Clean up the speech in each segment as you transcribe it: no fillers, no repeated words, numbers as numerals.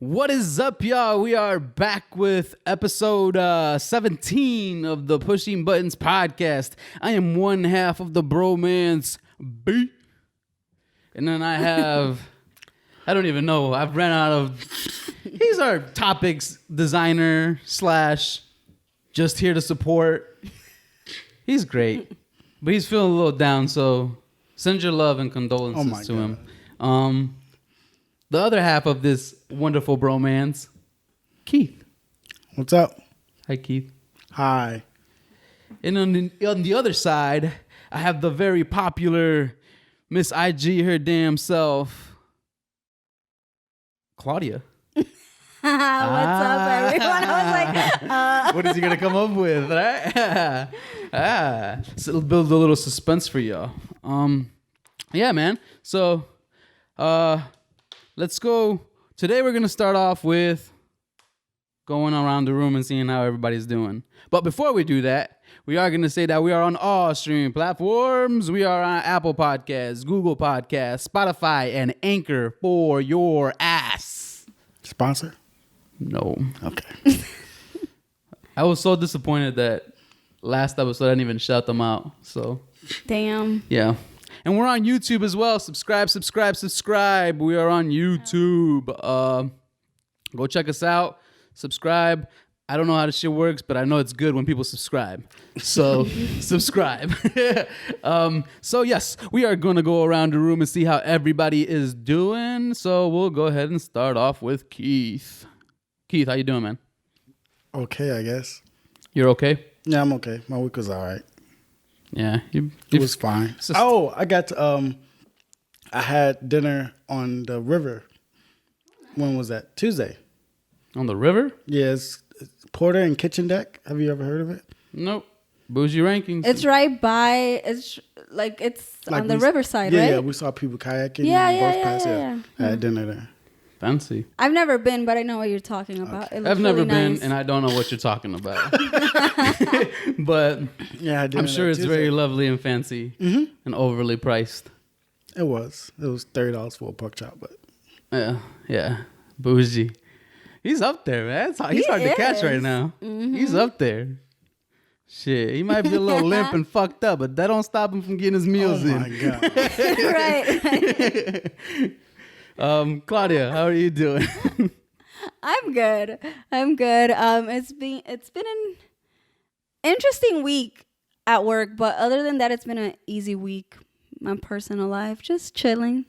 What is up, y'all? We are back with episode 17 of the Pushing Buttons podcast. I am one half of the bromance B. And then I have, I don't even know, I've ran out of, he's our topics designer / just here to support. He's great, but he's feeling a little down, so send your love and condolences to him. The other half of this wonderful bromance, Keith. What's up? Hi, Keith. Hi. And on the other side, I have the very popular Miss IG her damn self, Claudia. What's up, everyone? I was like, What is he going to come up with, right? So it'll build a little suspense for y'all. Yeah, man. So, let's go. Today we're going to start off with going around the room and seeing how everybody's doing. But before we do that, we are going to say that we are on all streaming platforms. We are on Apple Podcasts, Google Podcasts, Spotify, and Anchor for your ass. Sponsor? No. Okay. I was so disappointed that last episode I didn't even shout them out. So, damn. yeah. And we're on YouTube as well. Subscribe. We are on YouTube. Go check us out. Subscribe. I don't know how this shit works, but I know it's good when people subscribe. So subscribe. So yes, we are going to go around the room and see how everybody is doing. So we'll go ahead and start off with Keith. Keith, how you doing, man? Okay, I guess. You're okay? Yeah, I'm okay. My week was all right. Yeah. It was fine. I got to, I had dinner on the river. When was that? Tuesday. On the river? Yes. Porter and Kitchen Deck. Have you ever heard of it? Nope. Bougie Rankings. It's right by, it's on the riverside, right? Yeah, we saw people kayaking. Yeah. I had dinner there. Fancy. I've never been, but I know what you're talking about. Okay. It looks I've never really been, nice. and I don't know what you're talking about. But Yeah, I had dinner I'm sure there it's Tuesday. very lovely and fancy and overly priced. It was. It was $30 for a pork chop, but Yeah. Bougie. He's up there, man. He's hard to catch right now. He's up there. Shit, he might be a little limp and fucked up, but that don't stop him from getting his meals oh my in. Right. Claudia, how are you doing? I'm good. It's been an interesting week at work, but other than that, it's been an easy week. My personal life, just chilling.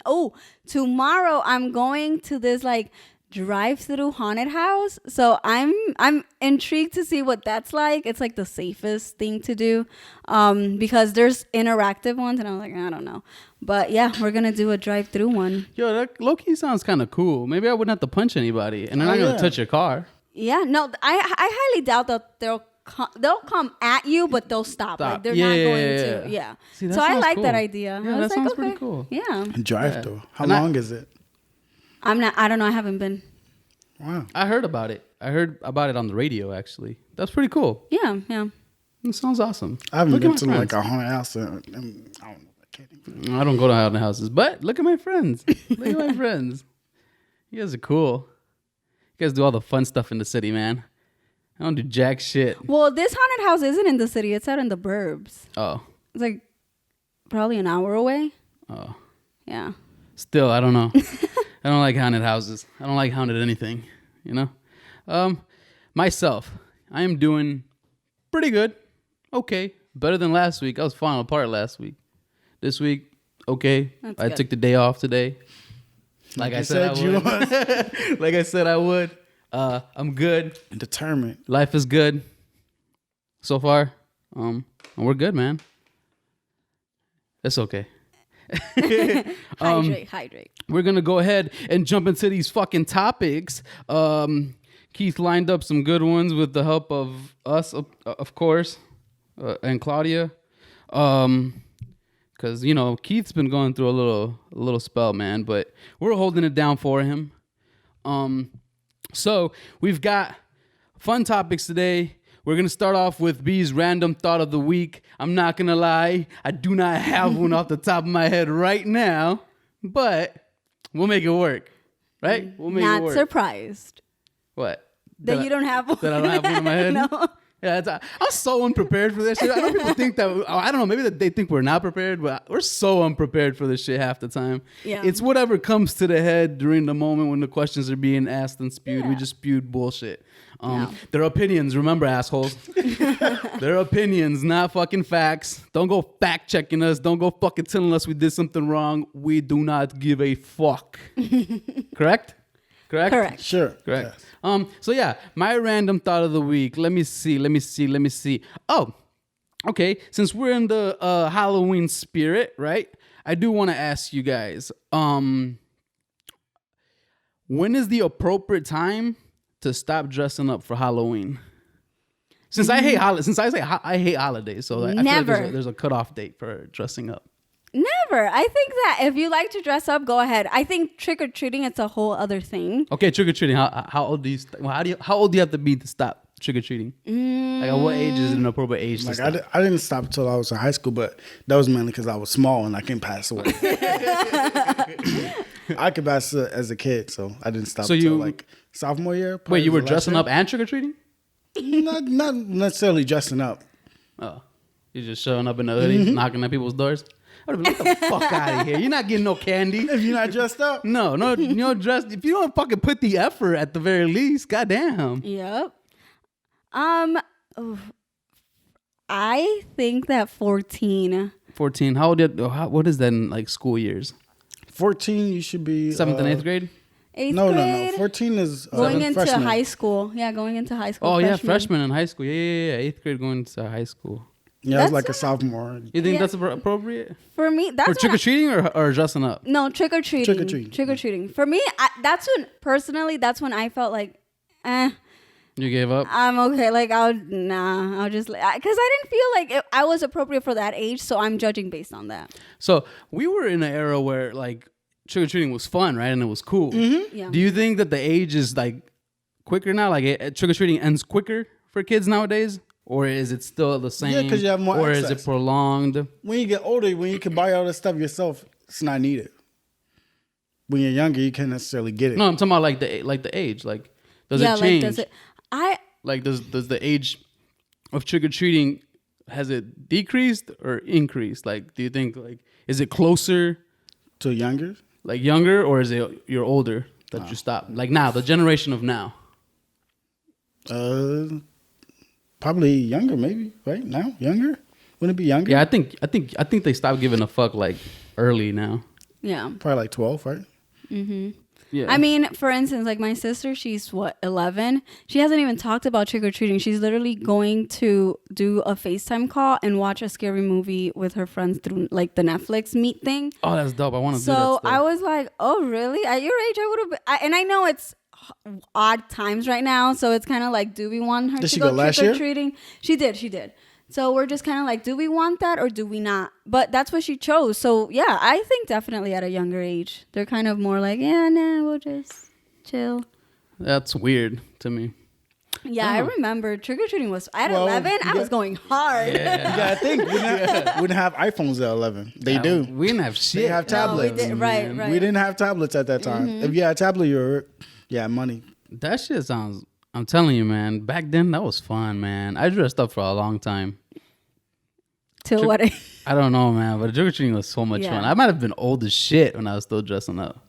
Oh, tomorrow I'm going to this drive-through haunted house. So I'm intrigued to see what that's like. It's like the safest thing to do because there's interactive ones, and I'm like, I don't know. But yeah, we're gonna do a drive-through one. Yo, that low-key sounds kind of cool. Maybe I wouldn't have to punch anybody, and they're not gonna touch your car. Yeah, no, I highly doubt that they'll come at you, but they'll stop. Like they're not going to. Yeah. See, that so I sounds like cool. that idea. Yeah, I was that sounds pretty cool. Yeah. Drive-through. How And long is it? I don't know. I haven't been. Wow. I heard about it. I heard about it on the radio, actually. That's pretty cool. Yeah. It sounds awesome. I haven't Look been at to my like friends. a haunted house. I don't know. I can't even. I don't go to haunted houses, but look at my friends. Look at my friends. You guys are cool. You guys do all the fun stuff in the city, man. I don't do jack shit. Well, this haunted house isn't in the city. It's out in the burbs. Oh. It's like probably an hour away. Oh. Yeah. Still, I don't know. I don't like haunted houses. I don't like haunted anything, you know? Myself, I am doing pretty good. Okay. Better than last week. I was falling apart last week. This week, okay. That's I good. took the day off today. Like I said I would. Like I said I would. I'm good. Determined. Life is good so far. And we're good, man. It's okay. Hydrate. We're going to go ahead and jump into these fucking topics. Keith lined up some good ones with the help of us, of course, and Claudia. Because, you know, Keith's been going through a little spell, man. But we're holding it down for him. So we've got fun topics today. We're going to start off with B's random thought of the week. I'm not going to lie. I do not have one off the top of my head right now, but we'll make it work. right? What made it Not work? surprised What? that you don't have one. That I don't have one in my head? No. Yeah, I'm so unprepared for this shit. I know people think that, I don't know, maybe that they think we're not prepared, but we're so unprepared for this shit half the time. Yeah. It's whatever comes to the head during the moment when the questions are being asked and spewed. We just spewed bullshit. Their opinions, remember, assholes. Their opinions, not fucking facts. Don't go fact checking us. Don't go fucking telling us we did something wrong. We do not give a fuck. Correct? Correct. Sure. Correct. Yes. So yeah, my random thought of the week. Let me see. Oh, okay. Since we're in the Halloween spirit, right? I do want to ask you guys, when is the appropriate time to stop dressing up for Halloween? Since I hate I hate holidays, so I feel Never. like there's a cutoff date for dressing up. Never. I think that if you like to dress up, go ahead. I think trick or treating, it's a whole other thing. Okay, trick or treating. How old do you? How old do you have to be to stop trick or treating? Like at what age is it an appropriate age to Like stop? I didn't stop until I was in high school, but that was mainly because I was small and I couldn't pass away. I could pass as a kid, so I didn't stop So until you- like sophomore year. Wait, probably you were the last dressing year. up and trick or treating? Not necessarily dressing up. Oh, you're just showing up in the hoodie, knocking at people's doors. I'd be like, get the fuck out of here! You're not getting no candy. If you're not dressed up, No, you don't dress. If you don't fucking put the effort at the very least, goddamn. Yep. I think that 14. 14. How old? What is that in like school years? 14, you should be 7th and 8th grade. 8th No, grade. 14 is Going into freshman. high school. Yeah, going into high school. Oh yeah, freshman in high school. Yeah. 8th grade going to high school. Yeah, I was That's like a not- sophomore. You think Yeah. that's appropriate For me, that's for when trick or treating or dressing up? no, trick or treating. Trick-or-treating. Trick or treating. For me, that's when I felt like, You gave up. I'm okay. Like I'll just, because I didn't feel like I was appropriate for that age, so I'm judging based on that. So we were in an era where like trick or treating was fun, right? And it was cool. Yeah. Do you think that the age is like quicker now? Like trick or treating ends quicker for kids nowadays, or is it still the same? Yeah, 'cause you have more Or is access. it prolonged? When you get older, when you can buy all this stuff yourself, it's not needed. When you're younger, you can't necessarily get it. No, I'm talking about like the age. Like, does yeah, it change? like does it? Like, does the age of trick or treating, has it decreased or increased? Like, do you think like is it closer, To younger, like younger, or is it you're older that you stop? Like now, the generation of now. probably younger, maybe right now. Younger, wouldn't it be younger? Yeah, I think they stopped giving a fuck like early now. Yeah. Probably like 12, right? Yeah, I mean, for instance, like my sister, she's 11. She hasn't even talked about trick or treating. She's literally going to do a FaceTime call and watch a scary movie with her friends through like the Netflix Meet thing. oh, that's dope. I want to do that. So Still. I was like, oh, really? At your age, I would have been. And I know it's odd times right now. So it's kind of like, do we want her Did to she go go last trick or year? treating? She did. So we're just kind of like, do we want that or do we not? But that's what she chose. So yeah, I think definitely at a younger age, they're kind of more like, yeah, nah, we'll just chill. That's weird to me. Yeah, I remember trick or treating was at Well, 11. I was going hard. Yeah, I think we didn't have iPhones at 11. They do. We didn't have shit. They have No, we tablets. did, right. We didn't have tablets at that time. If you had a tablet, you were money. That shit sounds. I'm telling you, man. Back then, that was fun, man. I dressed up for a long time. Till what? I don't know, man, but trick or treating was so much Yeah. fun. I might have been old as shit when I was still dressing up,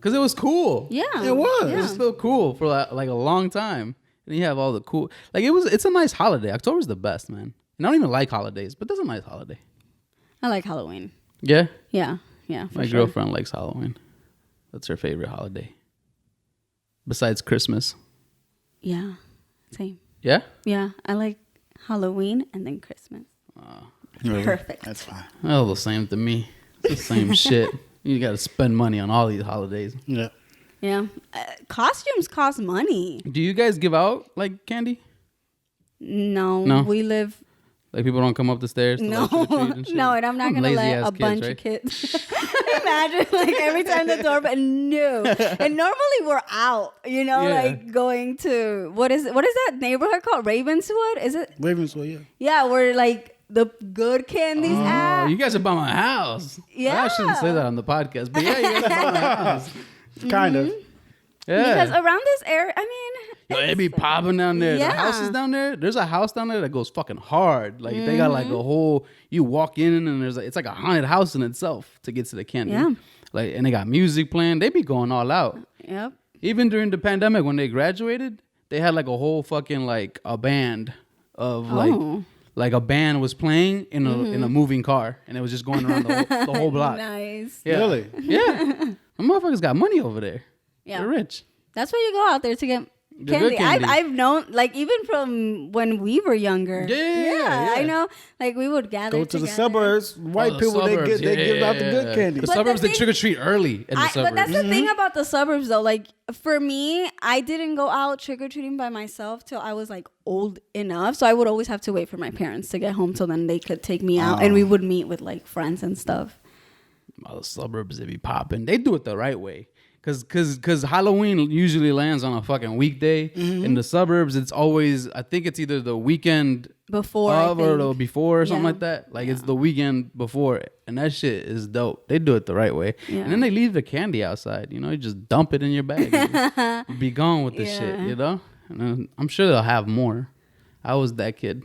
cause it was cool. Yeah, It was. It was still cool for like a long time. And you have all the cool, like it's a nice holiday. October's the best, man. And I don't even like holidays, but that's a nice holiday. I like Halloween. Yeah, Yeah, for my sure. girlfriend likes Halloween. That's her favorite holiday, besides Christmas. Yeah, same. Yeah. Yeah, I like Halloween and then Christmas. Really? Perfect. That's fine. Well, the same to me. It's the same shit. You got to spend money on all these holidays. Yeah. Yeah, costumes cost money. Do you guys give out like candy? No, No? we live. Like people don't come up the stairs to No, like, trick-or-treat and shit? no, and I'm not gonna Lazy let ass a bunch right? of kids. Imagine like every time the doorbell. No, and normally we're out. You know, Yeah. like going to what is that neighborhood called? Ravenswood? Is it? Ravenswood, yeah. Yeah, where like the good candies Oh, at. you guys are by my house. Yeah. I shouldn't say that on the podcast, but yeah, you guys are by my house. Kind of. Yeah. Because around this area, I mean, Yo, it be popping down there. Yeah. The houses down there. There's a house down there that goes fucking hard. Like they got like a whole. You walk in and there's like it's like a haunted house in itself to get to the candy. Yeah. Like and they got music playing. They be going all out. yep. Even during the pandemic when they graduated, they had like a whole fucking like a band of like a band was playing in a moving car and it was just going around the whole block. Nice. Yeah. Really? Yeah. The motherfuckers got money over there. Yeah. They're rich. That's why you go out there to get The good candy. candy. I've known, like, even from when we were younger. Yeah. I know. Like, we would gather Go to the together. suburbs. White the people, suburbs, they give out the good candy. The But suburbs, the they thing- trick or treat early in the suburbs. But that's the thing about the suburbs, though. Like, for me, I didn't go out trick-or-treating by myself till I was, like, old enough. So I would always have to wait for my parents to get home so then they could take me out. And we would meet with, like, friends and stuff. The suburbs, they be popping. They do it the right way. Cause Halloween usually lands on a fucking weekday. In the suburbs, it's always, I think it's either the weekend Before, of I or think. the before or something Yeah. like that. Like it's the weekend before it. And that shit is dope. They do it the right way. Yeah. And then they leave the candy outside. You know, you just dump it in your bag and be gone with the shit, Yeah. you know? And then I'm sure they'll have more. I was that kid.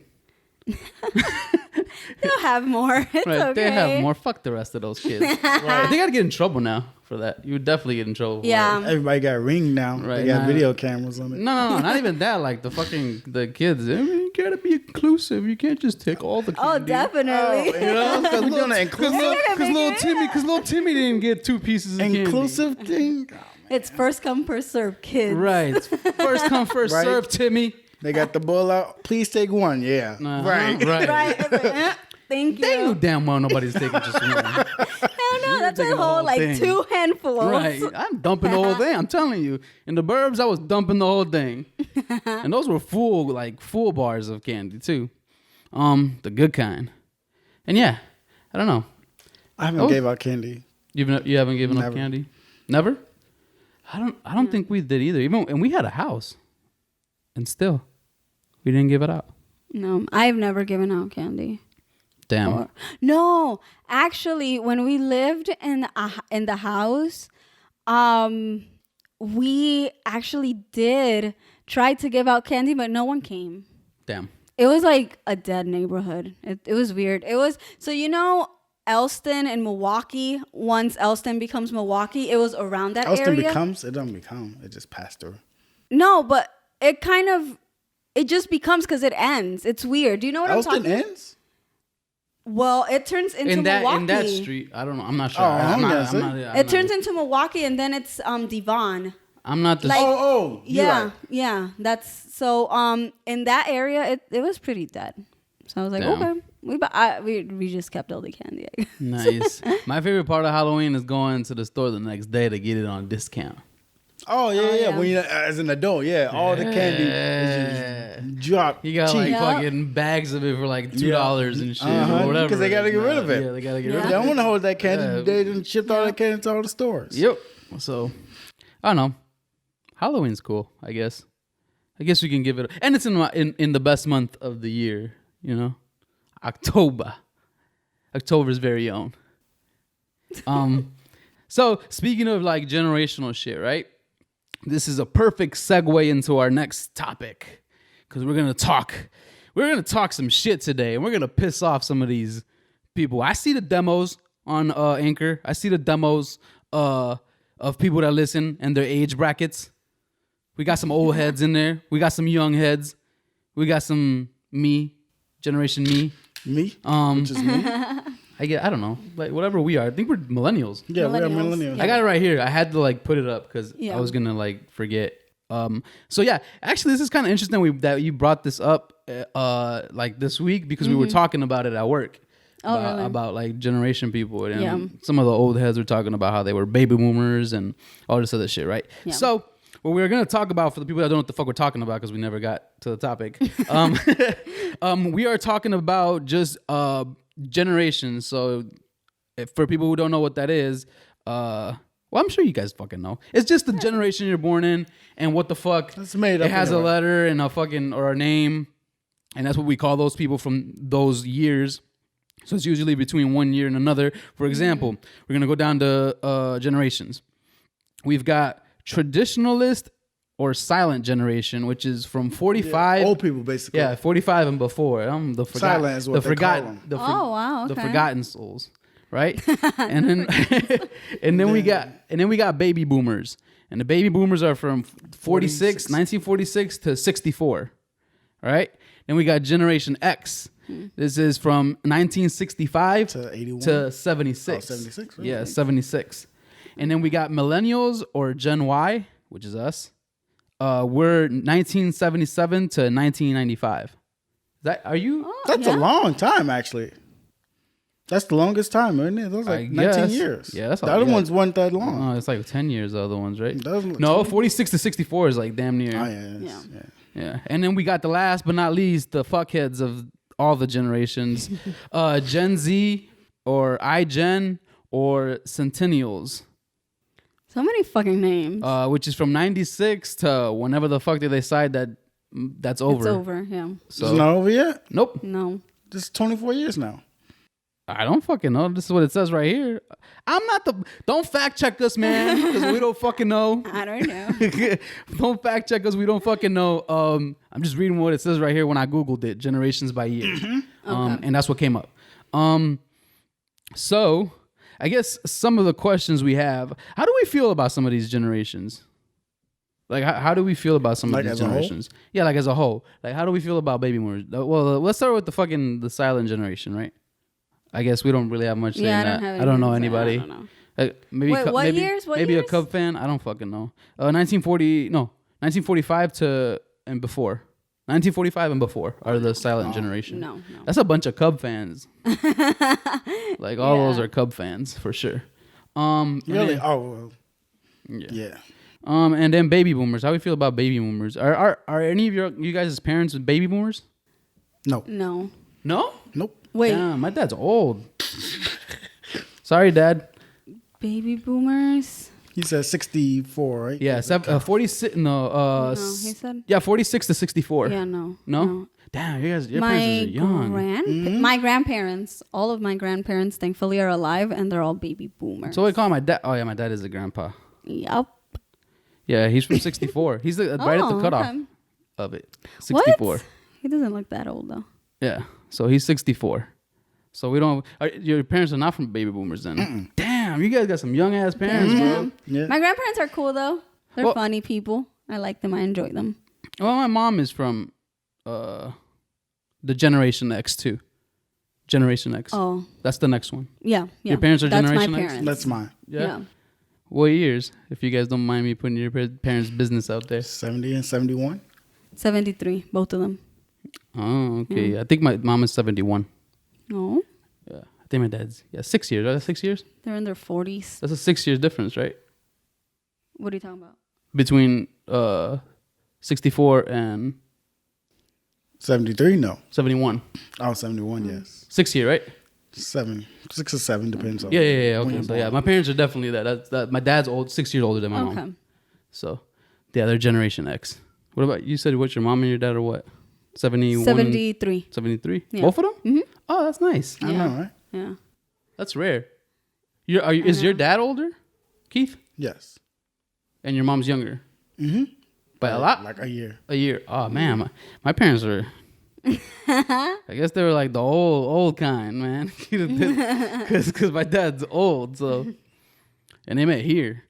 They'll have more. It's Right, okay. they have more. Fuck the rest of those kids. Right. They gotta get in trouble now for that. You would definitely get in trouble. For Yeah. it. Everybody got Ring now. Right, They got nah. video cameras on it. No, not even that. Like the kids. I mean, you gotta be inclusive. You can't just take all the candy. Oh, definitely. You know, because We're doing it little Timmy didn't get 2 pieces of candy. Inclusive thing. It's first come, first serve, kids. Right. First come, first Right. serve, Timmy. They got the bull out. Please take one. Yeah. Uh-huh, Right. Right. Right. It's like, thank They knew you. damn well nobody's taking just one. Hell no, that's taking a the whole whole like thing. 2 handfuls. Right. I'm dumping the whole thing. I'm telling you. In the burbs, I was dumping the whole thing. And those were full bars of candy too. The good kind. And yeah, I don't know. I haven't Oh. gave out candy. You haven't given up Never. candy? Never? I don't think we did either. And we had a house. And still we didn't give it out. No, I've never given out candy. Damn. No, actually, when we lived in the house, we actually did try to give out candy, but no one came. Damn. It was like a dead neighborhood. It was weird. It was so Elston and Milwaukee. Once Elston becomes Milwaukee, it was around that Elston area. it don't become. It just passed through. No, but it just becomes because it ends. It's weird. Do you know what Elston I'm talking? ends? Well, it turns into In Milwaukee. that street, I don't know. I'm not sure. Oh, I'm that's not, it. It turns into Milwaukee, and then it's Devon. I'm not the like- Oh, you're Yeah, right. yeah. That's so. In that area, it was pretty dead. So I was like, Damn. okay, we just kept all the candy. I guess. Nice. My favorite part of Halloween is going to the store the next day to get it on discount. Oh yeah, yeah. yeah. When you as an adult, yeah, all the candy Yeah. is just drop You got cheap. like Yeah. fucking bags of it for like $2 and shit Uh-huh, or whatever. 'cause they gotta get rid of it. Yeah, they gotta get Yeah. rid They of it. don't want to hold that candy. Yeah. They done shipped all that candy to all the stores. Yep. So I don't know. Halloween's cool, I guess. I guess we can give it, and it's in the best month of the year. You know, October. October's very own. So speaking of like generational shit, right? This is a perfect segue into our next topic because we're gonna talk some shit today, and we're gonna piss off some of these people. I see the demos on Anchor. I see the demos of people that listen and their age brackets. We got some old heads in there. We got some young heads. We got some generation me. Me, which is me. I don't know, like whatever we are. I think we're millennials. Yeah, we are Millennials. millennials. I got it right here. I had to like put it up because Yeah. I was gonna like forget. So yeah, actually, this is kind of interesting that you brought this up like this week because we were talking about it at work. Oh, really? About like generation people and Yeah. some of the old heads were talking about how they were baby boomers and all this other shit, right? Yeah. So what we're gonna talk about, for the people that don't know what the fuck we're talking about because we never got to the topic, we are talking about just generations. So for people who don't know what that is, well, I'm sure you guys fucking know. It's just the generation you're born in and what the fuck. It's made up It has a anyway. letter and a fucking or a name, and that's what we call those people from those years. So it's usually between one year and another. For example, we're gonna go down to generations. We've got traditionalist or silent generation, which is from 45. Old people, basically. Yeah, 45 and before. The Silent is what they call them. Wow, the okay. forgotten souls, right? and then we got baby boomers, and the baby boomers are from 1946 to 64, right? Then we got Generation X. This is from 1965 To 81? to 76. Oh, 76, really? Yeah, 76. And then we got millennials or Gen Y, which is us. We're 1977 to 1995. Are you? That's a long time, actually. That's the longest time, isn't it? Those like 19 years. Yeah, that's the other ones weren't that long. Oh, it's like 10 years, the other ones, right? Doesn't- No, 46 to 64 is like damn near. Oh, yeah. Yeah. And then we got the last but not least, the fuckheads of all the generations. Gen Z or iGen or Centennials. So many fucking names. Which is from 96 to whenever the fuck they decide that's over. It's over, yeah. So, It's not over yet? nope. No. This is 24 years now. I don't fucking know. This is what it says right here. Don't fact check us, man, because we don't fucking know. I don't know. Don't fact check us. We don't fucking know. I'm just reading what it says right here when I Googled it, generations by year. And that's what came up. So I guess some of the questions we have, how do we feel about some of these generations? Like, how do we feel about some of these as a whole? generations? Yeah, like as a whole. Like, how do we feel about baby boomers? Well, let's start with the silent generation, right? I guess we don't really have much to say in that. I don't know anybody. I don't know. Maybe Wait, what years? What maybe years? a Cub fan. I don't fucking know. 1945 to and before. 1945 and before are the silent generation. No. That's a bunch of Cub fans. Like all those are Cub fans for sure. Really? Then, Oh, well. Yeah. and then baby boomers. How do we feel about baby boomers? Are any of you guys' parents baby boomers? No. No. No. Nope. Wait, Damn, my dad's old. Sorry, Dad. baby boomers? He said 64, right? Yeah, 46. No, No, he said. yeah, 46 to 64. Yeah, no. No? Damn, your parents My are young. my grandparents, all of my grandparents, thankfully, are alive, and they're all baby boomers. So we call my dad. Oh yeah, my dad is a grandpa. Yep. Yeah, he's from 64. He's right at the cutoff okay. of it. 64. What? He doesn't look that old though. Yeah, so he's 64. So we don't. Your parents are not from baby boomers then. Damn, you guys got some young ass parents, bro. Yeah. My grandparents are cool though. They're Well- funny people. I like them. I enjoy them. Well, my mom is from the Generation X too. Generation X. Oh, That's the next one. yeah. Your parents are That's Generation my X? parents. That's mine. Yeah. What years? If you guys don't mind me putting your parents' business out there. 70 and 71. 73, both of them. Oh, okay. I think my mom is 71. No, Yeah. I think my dad's 6 years. Are that 6 years? they're in their 40s. That's a 6 years difference, right? What are you talking about? Between 64 and 73, no. 71. Oh, 71, yes. 6 year, right? 6 or 7, depends on. Yeah. when Okay. you're So yeah, born. my parents are definitely that. My dad's 6 years older than my Okay. mom. So yeah, they're Generation X. What about you? Said what's your mom and your dad or what? 71, 73. 73. Yeah. Both of them? Mm-hmm. Oh, that's nice. I know, right? Yeah. That's rare. Is your dad older, Keith? Yes. And your mom's younger? Mm-hmm. By a lot? Like a year. A year. Oh man, my parents are. I guess they were like the old kind, man. Because my dad's old, so. And they met here.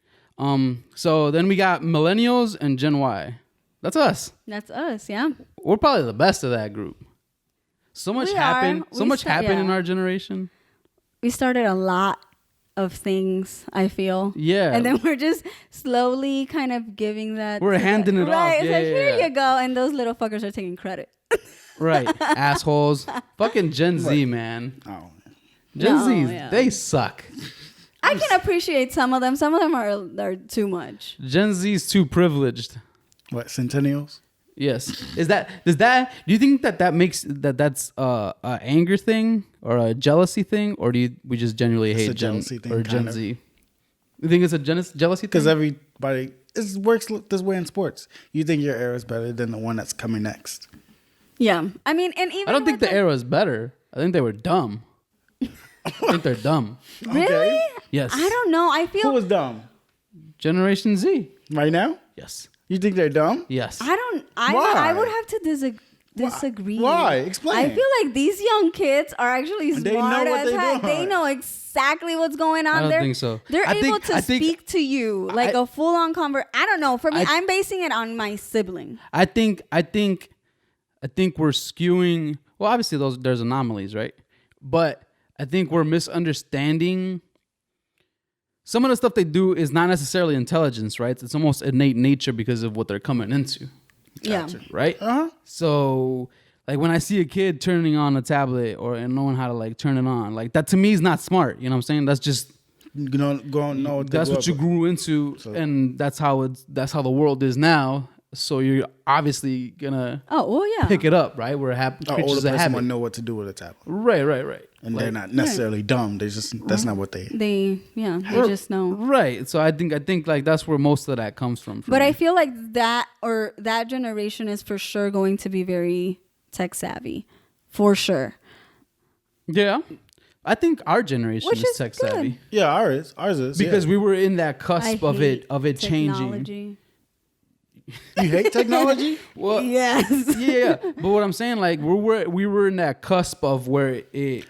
So then we got millennials and Gen Y. That's us. That's us, yeah. We're probably the best of that group. So much We happened. are. So We much happened in yeah. our generation. We started a lot of things, I feel. Yeah. And then we're just slowly kind of giving that. We're to handing it off. Right. It's Yeah, like, yeah, here yeah. you go. And those little fuckers are taking credit. Right. Assholes. Fucking Gen Z, man. Oh. Gen No, Z's, yeah. they suck. I can appreciate some of them. Some of them are too much. Gen Z's too privileged. What, centennials? Yes. Do you think that makes that's a anger thing or a jealousy thing, or we just genuinely It's hate a jealousy thing, or Gen kind of. Z? You think it's a jealousy thing? Because everybody, it works this way in sports. You think your era is better than the one that's coming next. Yeah. I mean, and even I don't think with the era is better. I think they were dumb. I think they're dumb. Really? Okay. Yes. I don't know. I Who feel was dumb? Generation Z. Right now? Yes. You think they're dumb? Yes. I Why? would have to disagree. Why? Explain. I feel like these young kids are actually They know smart what as they're heck. doing. They know exactly what's going on. I don't think so. They're I able think- speak to you like a full-on I don't know. For me, I'm basing it on my sibling. I think we're skewing. Well, obviously there's anomalies, right? But I think we're misunderstanding. Some of the stuff they do is not necessarily intelligence, right? It's almost innate nature because of what they're coming into, Yeah. right? So, like when I see a kid turning on a tablet and knowing how to like turn it on, like that to me is not smart. You know what I'm saying? That's just know what that's what you grew into, and that's how the world is now. So you're obviously gonna pick it up, right? We're happy. An older person would know what to do with a tablet. Right. And they're not necessarily dumb. They just that's not what they just know. Right. So I think like that's where most of that comes from. But I feel like that generation is for sure going to be very tech savvy, for sure. Yeah. I think our generation Which is is tech good. savvy. Yeah, ours is. Because we were in that cusp of hate it changing. technology. You hate technology? Well, Yes. yeah. But what I'm saying, like we were in that cusp of where it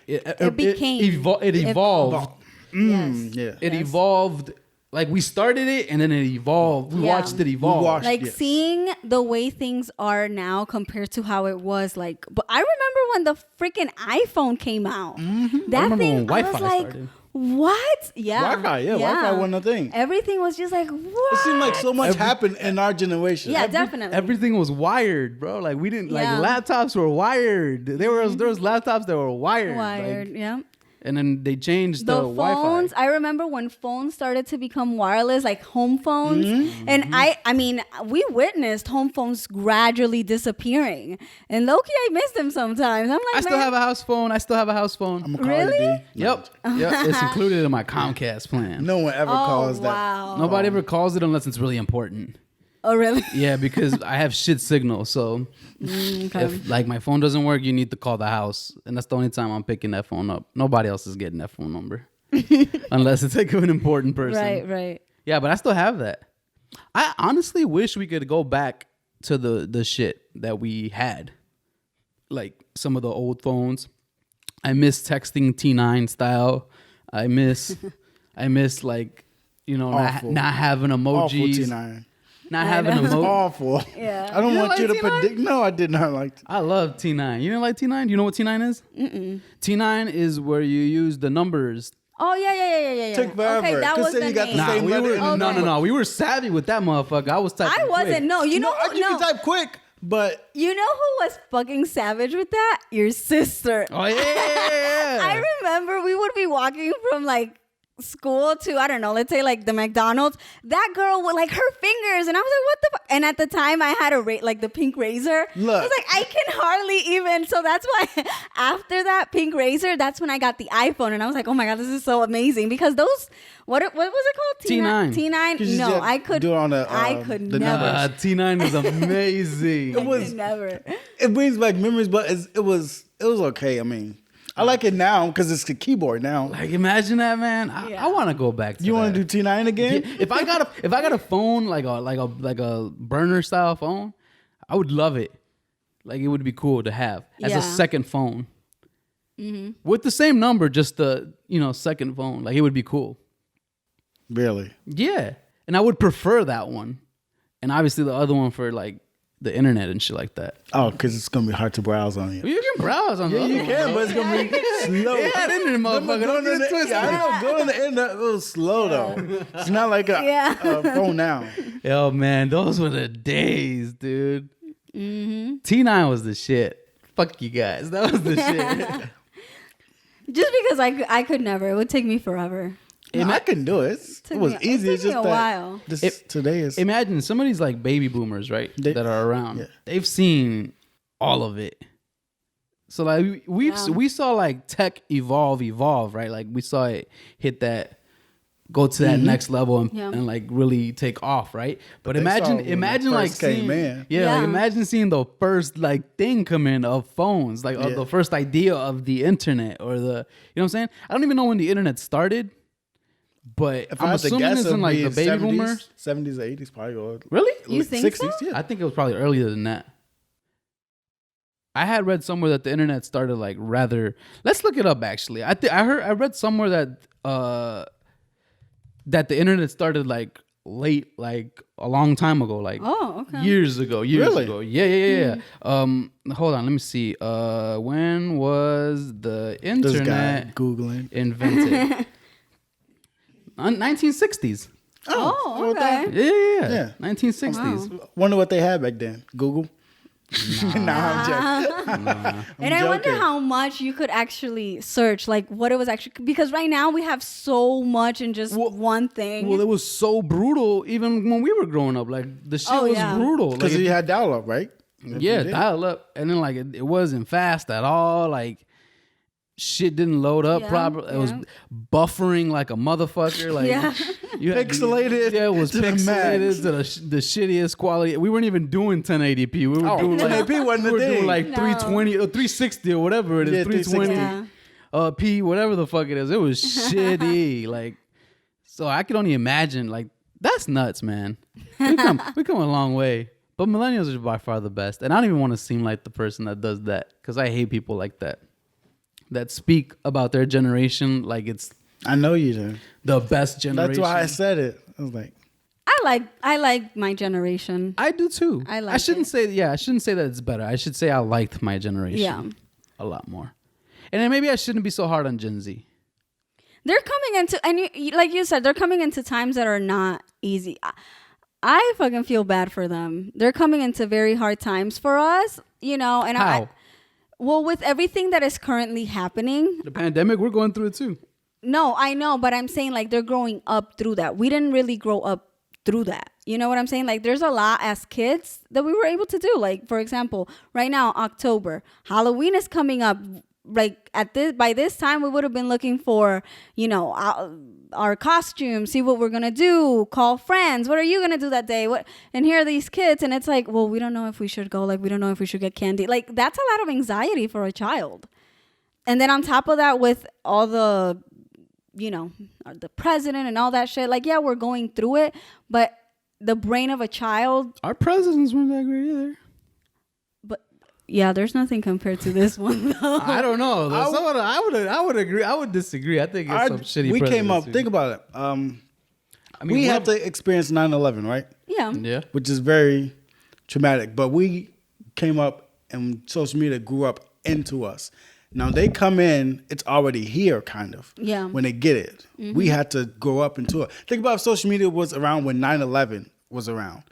evolved. Yes. Yeah. It evolved. Like we started it and then it evolved. We watched it evolve. watched- Like seeing the way things are now compared to how it was like. But I remember when the freaking iPhone came out. That remember thing, when I Wi-Fi was like, started. what? Yeah. Wi-Fi, yeah, Wi-Fi wasn't a thing. Everything was just like, what? It seemed like so much happened in our generation. Yeah, definitely. Everything was wired, bro. Like we didn't Yeah. like laptops were wired. There was laptops that were wired. Wired, like, yeah. And then they changed The the phones, Wi-Fi. I remember when phones started to become wireless, like home phones. And I mean, we witnessed home phones gradually disappearing. And low-key, I miss them sometimes. I'm like, I still have a house phone. I'm a Cardi Really? B. Yep. It's included in my Comcast plan. No one ever calls that. wow. Nobody ever calls it unless it's really important. Oh, really? Yeah, because I have shit signal. So Okay. if like my phone doesn't work, you need to call the house, and that's the only time I'm picking that phone up. Nobody else is getting that phone number unless it's like an important person. Right. Yeah, but I still have that. I honestly wish we could go back to the shit that we had, like some of the old phones. I miss texting T9 style. I miss like Awful. not having Awful emojis, T9. not having emojis. Awful. Yeah. I don't You want didn't you like to T9? predict. No, I did not like. I love T9. You didn't like T9? Do you know what T9 is? T9 is where you use the numbers. Oh, yeah. Took forever. Okay, that 'Cause was then the you got the name. same we letter were in the number. no. We were savvy with that motherfucker. I was typing. I wasn't. quick. No, you know You can type quick, but You know who was fucking savage with that? Your sister. Oh yeah. I remember we would be walking from like school to, I don't know, let's say like the McDonald's. That girl with like her fingers, and I was like, what the fuck? And at the time I had like the pink razor. Look. I was like, I can hardly even. So that's why after that pink razor, that's when I got the iPhone, and I was like, oh my God, this is so amazing. Because those, what was it called? T9. T9? 'Cause you No, just I could. do it on the, I could the never. numbers. T9 is amazing. I could never. It brings back memories, but it was okay. I mean, I like it now because it's the keyboard now. Like imagine that, man. I want to go back to You want that. to do T9 again? Yeah, if I got a phone like a burner style phone, I would love it. Like it would be cool to have as Yeah. a second phone. With the same number, just the second phone. Like it would be cool. Really? Yeah. And I would prefer that one. And obviously the other one for like the internet and shit like that. Oh, because it's gonna be hard to browse on you. You can browse on the other You one, can, bro. but it's gonna be slow. Yeah, the internet motherfucker. Don't get it twisted. I know, go on the internet a little slow though. It's not like a phone now. Yo, man, those were the days, dude. T9 was the shit. Fuck you guys. That was the shit. Just because I could never. It would take me forever. No, I can do it. It was easy. It's took me just a that while. today is. Imagine some of these like baby boomers, right? That are around. Yeah. They've seen all of it. So like we saw like tech evolve, right? Like we saw it hit that, go to that next level and like really take off, right? But they saw when imagine it like first came seeing, in. like Yeah. imagine seeing the first like thing come in of phones, like of Yeah. the first idea of the internet or the, you know what I'm saying? I don't even know when the internet started. But If I I'm had to assuming guess, it's in it'd like be the baby boomers. 70s or 80s, probably. Or Really? You think so? 60s, yeah. I think it was probably earlier than that. I had read somewhere that the internet started like rather. Let's look it up. Actually, I read somewhere that that the internet started like late, like a long time ago, like Okay. years ago. Really? Yeah. Hold on, let me see. When was the This guy internet Googling. invented? 1960s. Oh, okay. Yeah. 1960s. Wonder what they had back then. Google? Nah, I'm joking. And I wonder how much you could actually search, like what it was actually, because right now we have so much in just one thing. Well, it was so brutal even when we were growing up. Like the shit was brutal. Because Like, you had dial-up, right? yeah, dial up, and then like it wasn't fast at all. Like shit didn't load up properly. It was buffering like a motherfucker. Like you had Pixelated Yeah, it was to the max. pixelated to the shittiest quality. We weren't even doing 1080p. We were doing like 1080p wasn't we a were thing. doing like 320 or 360 or whatever it is. Yeah, 320. 360. P, whatever the fuck it is. It was shitty. Like, so I could only imagine. Like, that's nuts, man. We come a long way. But millennials are by far the best, and I don't even want to seem like the person that does that because I hate people like that speak about their generation like it's I know you do. the best generation. That's why I said it. I was like, I like my generation. I do too. I shouldn't say that it's better. I should say I liked my generation a lot more. And then maybe I shouldn't be so hard on Gen Z. They're coming into, and like you said, they're coming into times that are not easy. I fucking feel bad for them. They're coming into very hard times for us, you know. And How? Well, with everything that is currently happening, The pandemic, we're going through it too. no, I know, but I'm saying like they're growing up through that. We didn't really grow up through that. You know what I'm saying? Like there's a lot as kids that we were able to do. Like for example, right now, October, Halloween is coming up. Like by this time, we would have been looking for, you know, our costumes, see what we're gonna do, call friends. What are you gonna do that day? And here are these kids, and it's like, well, we don't know if we should go. Like we don't know if we should get candy. Like that's a lot of anxiety for a child. And then on top of that, with all the, you know, the president and all that shit. Like yeah, we're going through it, but the brain of a child. Our presidents weren't that great either. Yeah, there's nothing compared to this one though. I don't know. I would agree. I would disagree. I think it's some shitty. we came up. presidency. Think about it. I mean, We have to experience 9/11, right? Yeah. Yeah. Which is very traumatic. But we came up, and social media grew up into us. Now they come in, it's already here, kind of. Yeah. When they get it, we had to grow up into it. Think about if social media was around when 9/11 was around.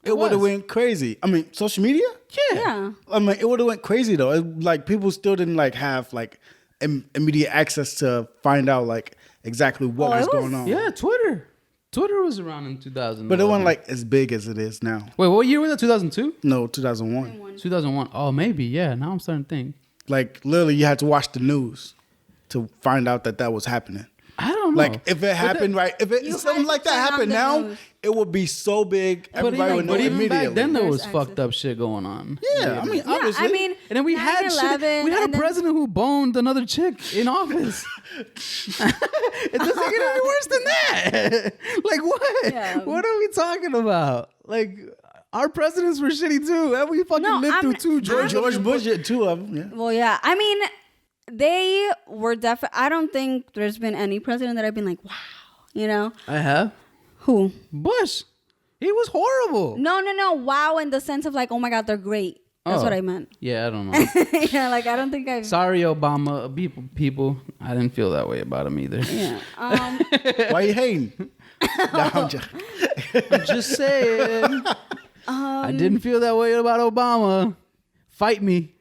It would have was. went crazy. I mean, social media? Yeah. I mean, it would have went crazy though. Like people still didn't like have like immediate access to find out like exactly what was going on. Yeah, Twitter. Twitter was around in 2000. But it wasn't like as big as it is now. Wait, what year was that? 2002? No, 2001. 2001. Oh, maybe. Yeah. Now I'm starting to think. Like literally, you had to watch the news to find out that was happening. I don't know. Like if it happened, right? If You something had like to that turn on happened the now, news. it would be so big. Everybody would know but even immediately. back then there was There's fucked access. up shit going on. Yeah, I mean, Yeah, obviously. I mean, And then we had shit. 9/11, We had a and then- president who boned another chick in office. It doesn't get any worse than that. Like what? Yeah. What are we talking about? Like our presidents were shitty too. And we fucking No, lived I'm- through two George Bush did two of them. Yeah. Well, yeah. I mean, they were definitely. I don't think there's been any president that I've been like, wow. You know I have. who? Bush. He was horrible. No. Wow, in the sense of like, oh my God, they're great. That's Oh. what I meant. Yeah, I don't know. Yeah, like I don't think I've. Sorry, Obama. People. I didn't feel that way about him either. Yeah. Why you hating? Nah, I'm joking. I'm just saying. I didn't feel that way about Obama. Fight me.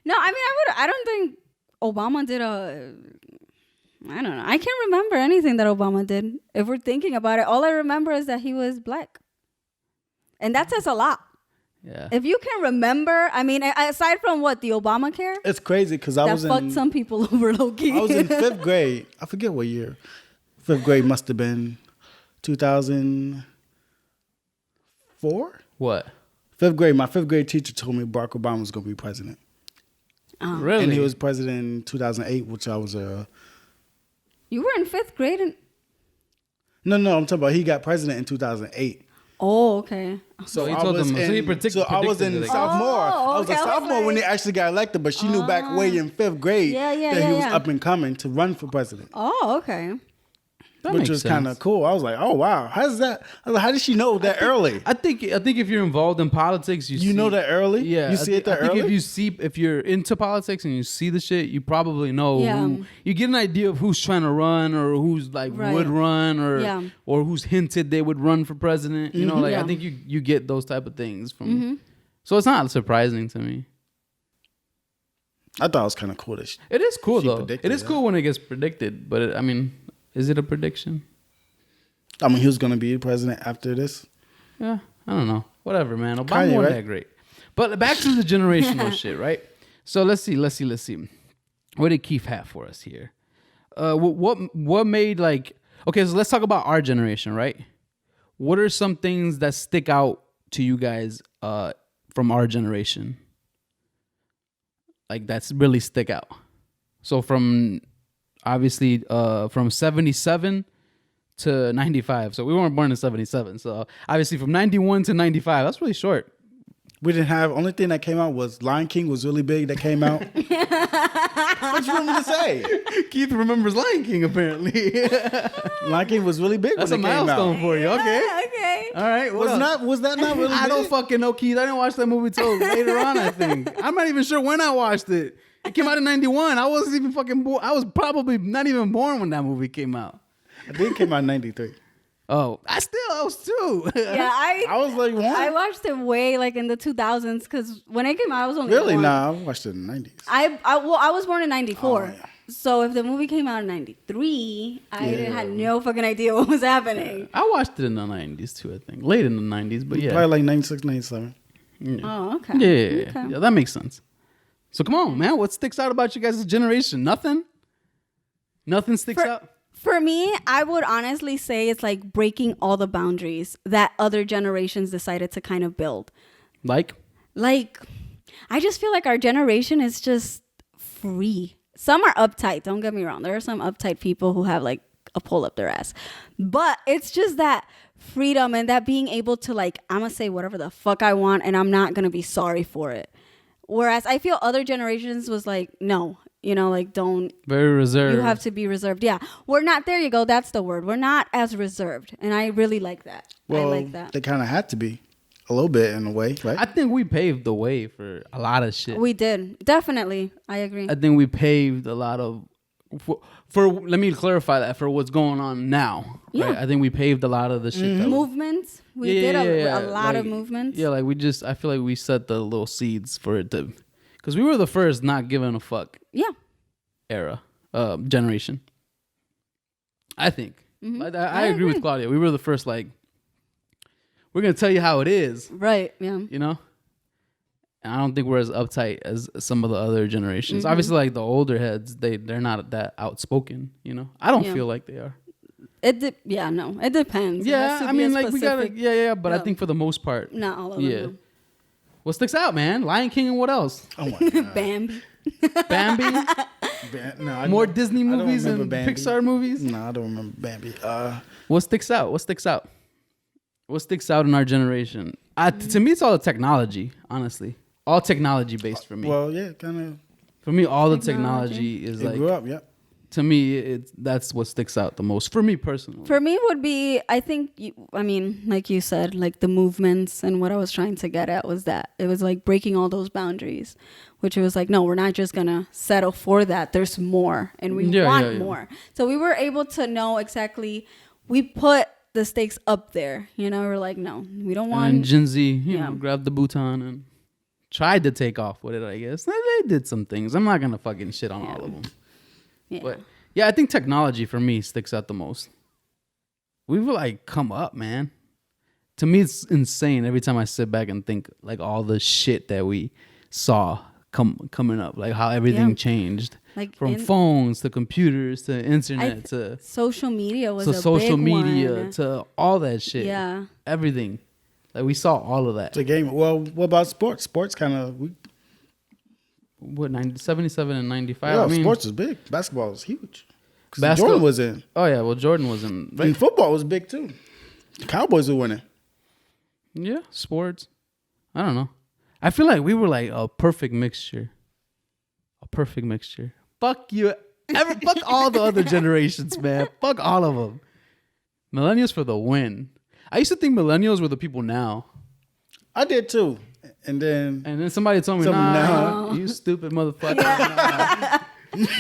No, I mean, I don't think Obama did I don't know. I can't remember anything that Obama did. If we're thinking about it, all I remember is that he was black. And that says a lot. Yeah. If you can remember, I mean, aside from what, the Obamacare? It's crazy because I That was fucked in some people over, low-key. I was in fifth grade. I forget what year. Fifth grade must have been 2004. What? Fifth grade. My fifth grade teacher told me Barack Obama was going to be president. Really? And he was president in 2008, which I was You were in 5th grade and No, I'm talking about he got president in 2008. oh, okay. So he I told was them- so he in, predict- so I was predicted in it. sophomore. I was a okay, I was sophomore when like- they actually got elected, but she knew back way in 5th grade Yeah, yeah, that he yeah, was yeah. up and coming to run for president, Oh, okay. That which makes was sense. kind of cool. I was like, oh wow, how's that? I was like, how did she know that early? I think if you're involved in politics, you see, know that early? Yeah, You see it that I think early? if you're into politics and you see the shit, you probably know Yeah. who. You get an idea of who's trying to run or who's like Right. would run Yeah. or who's hinted they would run for president. You know, like I Yeah. think you get those type of things from. So it's not surprising to me. I thought it was kind of cool. That It is cool She though. predicted It is that. cool when it gets predicted, but I mean, is it a prediction? I mean, he was going to be president after this. Yeah, I don't know. Whatever, man. Obama Kanye, wasn't right? that great. But back to the generational shit, right? So let's see. What did Keith have for us here? What made like okay? So let's talk about our generation, right? What are some things that stick out to you guys from our generation? Like that's really stick out. So from obviously from 77 to 95. So we weren't born in 77. So obviously from 91 to 95, that's really short. We didn't have, only thing that came out was Lion King was really big that came out. What you want me to say? Keith remembers Lion King apparently. Lion King was really big That's a when it came milestone out. for you. Okay. Okay. All right. What else? Was that not really I don't big? fucking know, Keith. I didn't watch that movie till later on, I think. I'm not even sure when I watched it. It came out in 91. I wasn't even fucking born. I was probably not even born when that movie came out. I think it came out in 93. Oh, I was too. Yeah, I was like, one. I watched it way like in the 2000s because when it came out, I was only Really? born. Nah, I watched it in the 90s. I was born in 94. Oh, yeah. So if the movie came out in 93, I had no fucking idea what was happening. I watched it in the 90s too, I think. Late in the 90s, but yeah. Probably like 96, 97. Oh, okay. Yeah, Okay. yeah, that makes sense. So come on, man. What sticks out about you guys' generation? Nothing? Nothing sticks out? For me, I would honestly say it's like breaking all the boundaries that other generations decided to kind of build. Like? Like, I just feel like our generation is just free. Some are uptight, don't get me wrong. There are some uptight people who have like a pull up their ass. But it's just that freedom and that being able to like, I'm going to say whatever the fuck I want and I'm not going to be sorry for it. Whereas I feel other generations was like, no, you know, like don't. Very reserved. You have to be reserved. Yeah. We're not, there you go. That's the word. We're not as reserved. And I really like that. Well, I like that. they kind of had to be a little bit in a way, right? I think we paved the way for a lot of shit. We did. Definitely. I agree. I think we paved a lot of for let me clarify that for what's going on now. Yeah. Right? I think we paved a lot of the shit that Movements. We did a lot of Like, movements. Yeah, like I feel like we set the little seeds for it to, because we were the first not giving a fuck Yeah. era, generation. I think. Mm-hmm. I agree with Claudia. We were the first, like, we're going to tell you how it is, Right. Yeah. you know? And I don't think we're as uptight as some of the other generations. Mm-hmm. Obviously, like, the older heads, they're not that outspoken, you know? I don't Yeah. feel like they are. It depends. It has Yeah, to I be a mean, like, we got to, specific- yeah, but I Yeah. think for the most part, Not all of yeah. them. What sticks out, man? Lion King and what else? Oh my God. Bambi. Bambi? No, I More don't- Disney I don't movies remember and Bambi. Pixar movies? No, I don't remember Bambi. What sticks out? What sticks out? What sticks out in our generation? To me, it's all the technology, honestly. All technology based for me. Well, yeah, kind of. For me, all the Technology. technology is It like, grew up, yep. to me, that's what sticks out the most. For me personally. For me would be, I think, like you said, like the movements and what I was trying to get at was that it was like breaking all those boundaries, which it was like, no, we're not just going to settle for that. There's more and we want more. So we were able to know exactly, we put the stakes up there, you know, we're like, no, we don't want. And Gen Z, you Yeah. know, grabbed the baton and tried to take off with it, I guess. They did some things. I'm not going to fucking shit on all of them. Yeah. But yeah, I think technology for me sticks out the most. We've like come up, man. To me, it's insane every time I sit back and think like all the shit that we saw coming up, like how everything Yeah. changed, Like from in- phones to computers to internet to social media was a social big media one. to all that shit. Yeah. Everything. Like we saw all of that. It's a game. Well, what about sports? Sports kind of. What 77 and 95? Yeah, I mean, sports is big. Basketball is huge. 'Cause Basketball- Jordan was in. Oh yeah, well Jordan wasn't. Right? And football was big too. The Cowboys were winning. Yeah, sports. I don't know. I feel like we were like a perfect mixture. A perfect mixture. Fuck you. Fuck all the other generations, man. Fuck all of them. Millennials for the win. I used to think millennials were the people now. I did too. And then somebody told me, Told me, nah, you stupid motherfucker.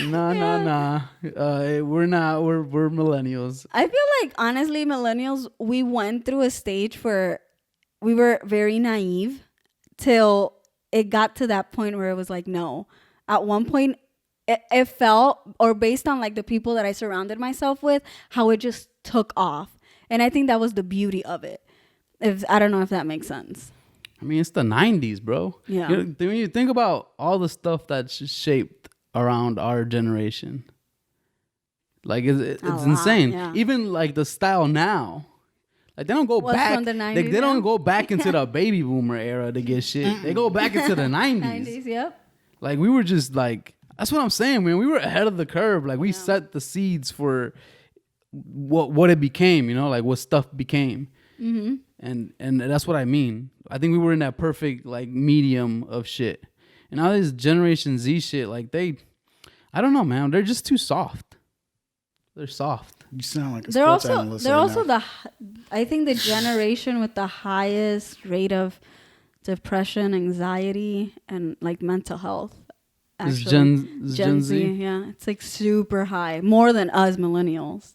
Nah. We're not. We're millennials. I feel like honestly, millennials, we went through a stage where we were very naive till it got to that point where it was like, no. At one point, it felt, or based on like the people that I surrounded myself with, how it just took off. And I think that was the beauty of it. I don't know if that makes sense. I mean, it's the 90s, bro. Yeah. When you think about all the stuff that's shaped around our generation, like it's lot, insane. yeah. Even like the style now, like they don't go What's back. from the 90s They don't now? go back into the baby boomer era to get shit. They go back into the 90s. 90s, yep. Like we were just like, that's what I'm saying, man. We were ahead of the curve. Like we set the seeds for what it became, you know, like what stuff became. Mm-hmm. And that's what I mean. I think we were in that perfect like medium of shit. And now this Generation Z shit, like I don't know, man. They're just too soft. They're soft. you sound like a They're sports also analyst. they're right also now. I think the generation with the highest rate of depression, anxiety, and like mental health. Is Actually, Gen Z? yeah, it's like super high, more than us millennials.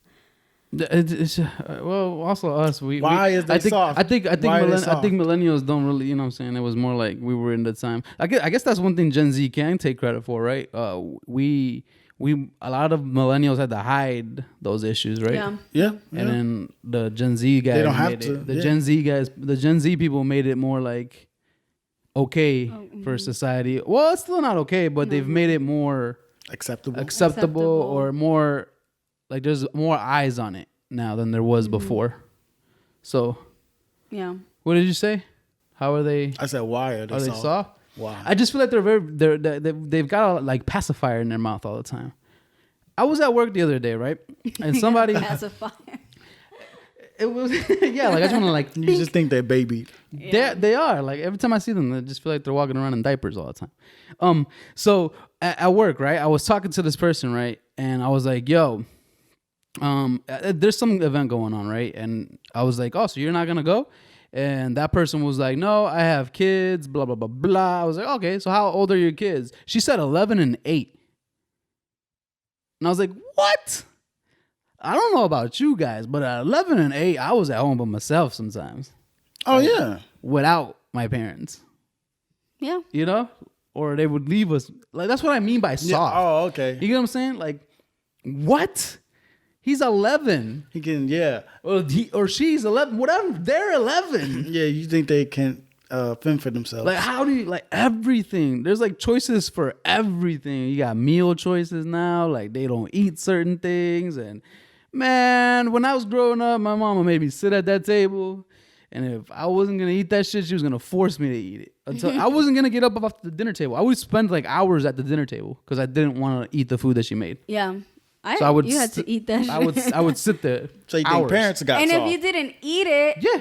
Well, also us. Why is they I think, soft? I think Why are they I think soft? millennials don't really. You know what I'm saying? It was more like we were in the time. I guess that's one thing Gen Z can take credit for, right? We a lot of millennials had to hide those issues, right? Yeah. Yeah. And then the Gen Z guys don't have made to, it. The yeah. Gen Z people made it more like okay for society. Well, it's still not okay, but they've made it more Acceptable. acceptable or more like there's more eyes on it now than there was before. So, Yeah. what did you say? How are they? I said, why are they Are they soft? soft? Why? I just feel like they've got a like pacifier in their mouth all the time. I was at work the other day, right? And somebody, Pacifier. it was yeah, like I just want to like You just think they're babied. They are like every time I see them, I just feel like they're walking around in diapers all the time. So at work, right? I was talking to this person, right? And I was like, "Yo, there's some event going on, right?" And I was like, "Oh, so you're not gonna go?" And that person was like, "No, I have kids." Blah blah blah blah. I was like, "Okay, so how old are your kids?" She said 11 and 8. And I was like, "What?" I don't know about you guys, but at 11 and 8, I was at home by myself sometimes Oh yeah. without my parents. Yeah. You know, or they would leave us. Like that's what I mean by Yeah. soft. Oh, okay. You get what I'm saying? Like, what? He's 11. He can. Yeah. Well, he or she's 11. Whatever. They're 11. Yeah. You think they can fend for themselves? Like, how do you like everything? There's like choices for everything. You got meal choices now. Like they don't eat certain things. And man, when I was growing up, my mama made me sit at that table. And if I wasn't gonna eat that shit, she was gonna force me to eat it. Until I wasn't gonna get up off the dinner table. I would spend like hours at the dinner table because I didn't want to eat the food that she made. Yeah. So I would. You had to eat that. I would sit there. so you think hours. parents got And soft? if you didn't eat it, Yeah.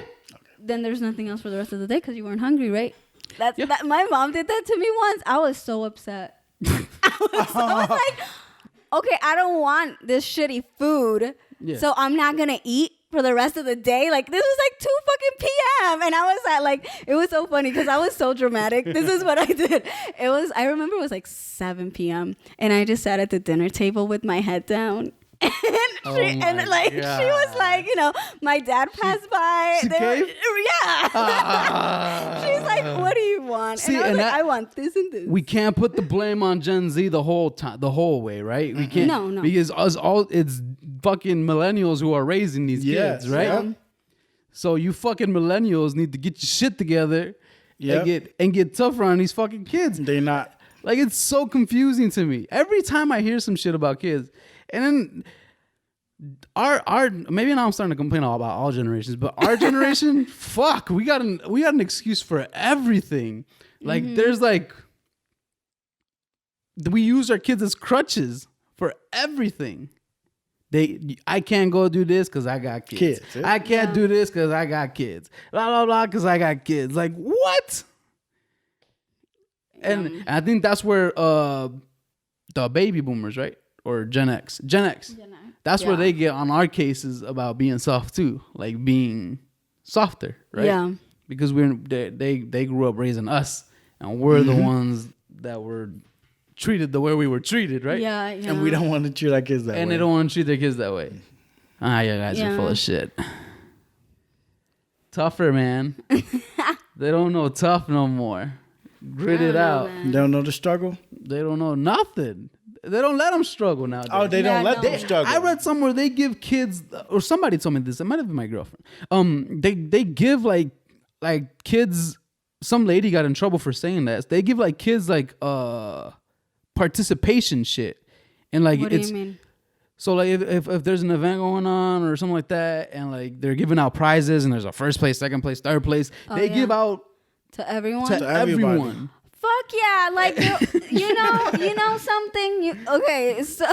then there's nothing else for the rest of the day because you weren't hungry, right? That's Yeah. that. My mom did that to me once. I was so upset. I was like, okay, I don't want this shitty food, Yeah. so I'm not gonna eat for the rest of the day. Like this was like 2 fucking p.m. and I was at like, it was so funny because I was so dramatic. This is what I did. I remember it was like 7 p.m. and I just sat at the dinner table with my head down. And she was like, you know, my dad passed by. She caved? Yeah. She's like, what do you want? See, and I was and like, that- I want this and this. We can't put the blame on Gen Z the whole time, the whole way, right? We can't. No. Because it's fucking millennials who are raising these Yes, kids, right? yeah. So you fucking millennials need to get your shit together Yep. and get tougher on these fucking kids. They're not. Like it's so confusing to me. Every time I hear some shit about kids, and then our maybe now I'm starting to complain about all generations, but our generation, fuck, we got an excuse for everything. Like there's like we use our kids as crutches for everything. I can't go do this because I got kids. Yeah. I can't do this because I got kids. Blah blah blah because I got kids. Like what? And I think that's where the baby boomers, right, or Gen X. That's where they get on our cases about being soft too, like being softer, right? Yeah. Because they grew up raising us, and we're the ones that were treated the way we were treated, right? Yeah. And we don't want to treat our kids that way. And they don't want to treat their kids that way. Ah, you guys are full of shit. Tougher, man. They don't know tough no more. Grit it out. They don't know the struggle? They don't know nothing. They don't let them struggle nowadays. Oh, they don't let them struggle. I read somewhere they give kids, or somebody told me this. It might have been my girlfriend. They give like kids. Some lady got in trouble for saying that. They give like kids like participation shit, and like What do you mean? So like if there's an event going on or something like that, and like they're giving out prizes, and there's a first place, second place, third place, they give out to everyone. to everyone. Fuck yeah! Like you know something. Okay, so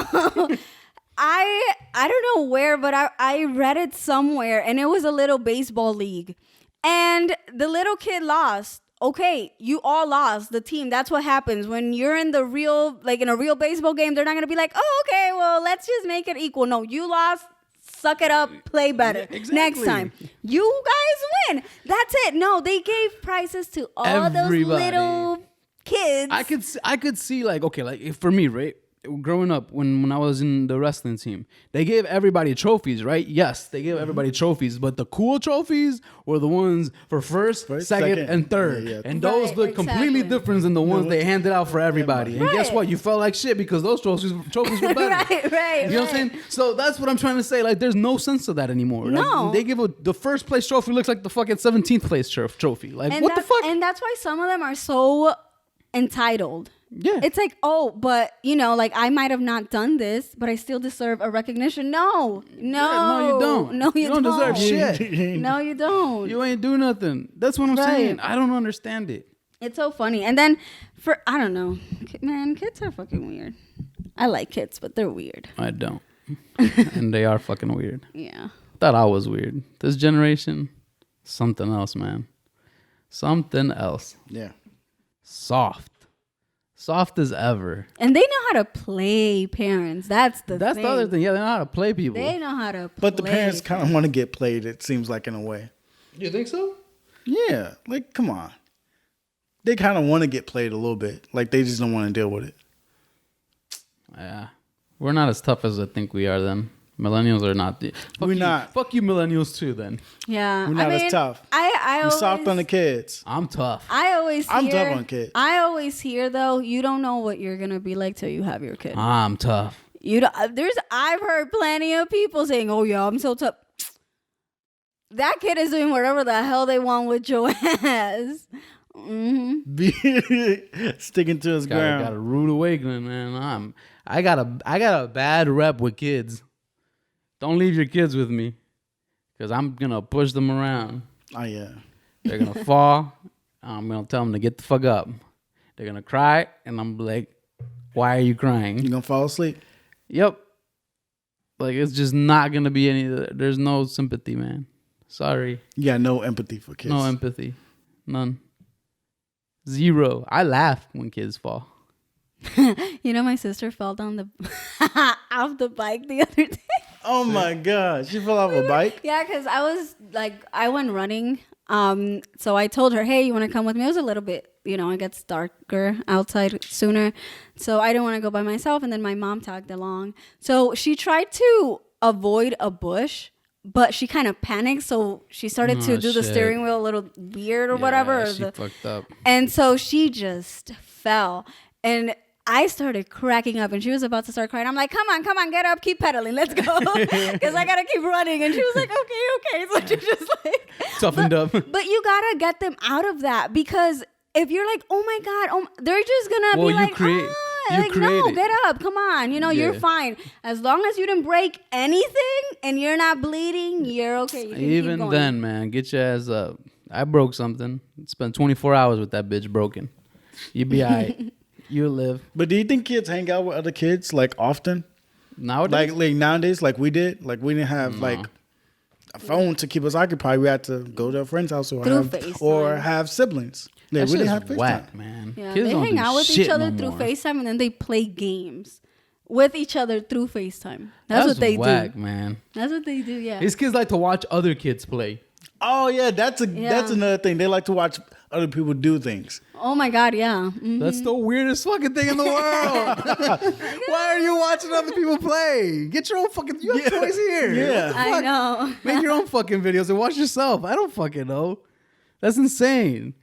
I don't know where, but I read it somewhere, and it was a little baseball league, and the little kid lost. Okay, you all lost the team. That's what happens when you're in the real, like in a real baseball game. They're not gonna be like, oh, okay, well, let's just make it equal. No, you lost. Suck it up, play better. Exactly. Next time. You guys win. That's it. No, they gave prizes to all those little kids. I could see like, okay, like if for me, right? Growing up when I was in the wrestling team, they gave everybody trophies, right? Yes, they gave everybody trophies, but the cool trophies were the ones for first, second, and third. Yeah. And those look completely different than the ones they handed out for everybody. And guess what? You felt like shit because those trophies were better. right. You know what I'm saying? So that's what I'm trying to say. Like, there's no sense of that anymore. No. Like, they give the first place trophy looks like the fucking 17th place trophy. Like, and what the fuck? And that's why some of them are so entitled. Yeah. It's like, oh, but like I might have not done this, but I still deserve a recognition. No, you don't. No, you don't. Deserve shit. No, you don't. You ain't do nothing. That's what I'm saying. I don't understand it. It's so funny. And then I don't know, man, kids are fucking weird. I like kids, but they're weird. I don't. And they are fucking weird. Yeah. Thought I was weird. This generation, something else, man. Something else. Yeah. Soft as ever. And they know how to play parents. That's the other thing. Yeah, they know how to play people. They know how to play. But the parents kind of want to get played, it seems like, in a way. You think so? Yeah. Like, come on. They kind of want to get played a little bit. Like, they just don't want to deal with it. Yeah. We're not as tough as I think we are then. Millennials are not. We're not. Fuck you millennials too then. Yeah. We're not as tough. We're soft on the kids. I'm tough. I'm tough on kids. I always hear though, you don't know what you're gonna be like till you have your kid. I'm tough. I've heard plenty of people saying, "Oh yeah, I'm so tough." That kid is doing whatever the hell they want with your ass. Mm-hmm. Sticking to his ground. Got a rude awakening, man. I got a bad rep with kids. Don't leave your kids with me, because I'm gonna push them around. Oh yeah. They're gonna fall. I'm gonna tell them to get the fuck up. They're gonna cry, and I'm like, "Why are you crying?" You gonna fall asleep? Yep. Like, it's just not gonna be any. There's no sympathy, man. Sorry. You got no empathy for kids. No empathy. None. Zero. I laugh when kids fall. My sister fell down off the bike the other day. Oh my God. She fell off a bike? Yeah, because I went running. So I told her, hey, you want to come with me? It was a little bit, it gets darker outside sooner. So I didn't want to go by myself. And then my mom tagged along. So she tried to avoid a bush, but she kind of panicked. So she started to do the steering wheel a little weird or whatever. She fucked up. And so she just fell. And I started cracking up, and she was about to start crying. I'm like, come on, get up, keep pedaling, let's go. Because I got to keep running. And she was like, okay. So she just like... Toughened up. But you got to get them out of that, because if you're like, oh my God, they're just going to be like, no, get up, come on. You're fine. As long as you didn't break anything and you're not bleeding, you're okay. You can Even keep going. then, man, get your ass up. I broke something. Spent 24 hours with that bitch broken. You be all right. You live. But do you think kids hang out with other kids like often? Nowadays? Like nowadays, like we did, like we didn't have like a phone to keep us occupied. We had to go to a friend's house or Through have, FaceTime. have siblings. Yeah, that we shit didn't is have FaceTime. whack, man. Yeah, Kids they don't hang do out with shit each other no through more. FaceTime and then they play games with each other through FaceTime. That's what they whack, do. man. That's what they do, yeah. These kids like to watch other kids play. Oh yeah, that's another thing. They like to watch other people do things. Oh my God, yeah. Mhm. That's the weirdest fucking thing in the world. Why are you watching other people play? Get your own fucking. You have toys here. Yeah. I know. Make your own fucking videos and watch yourself. I don't fucking know. That's insane.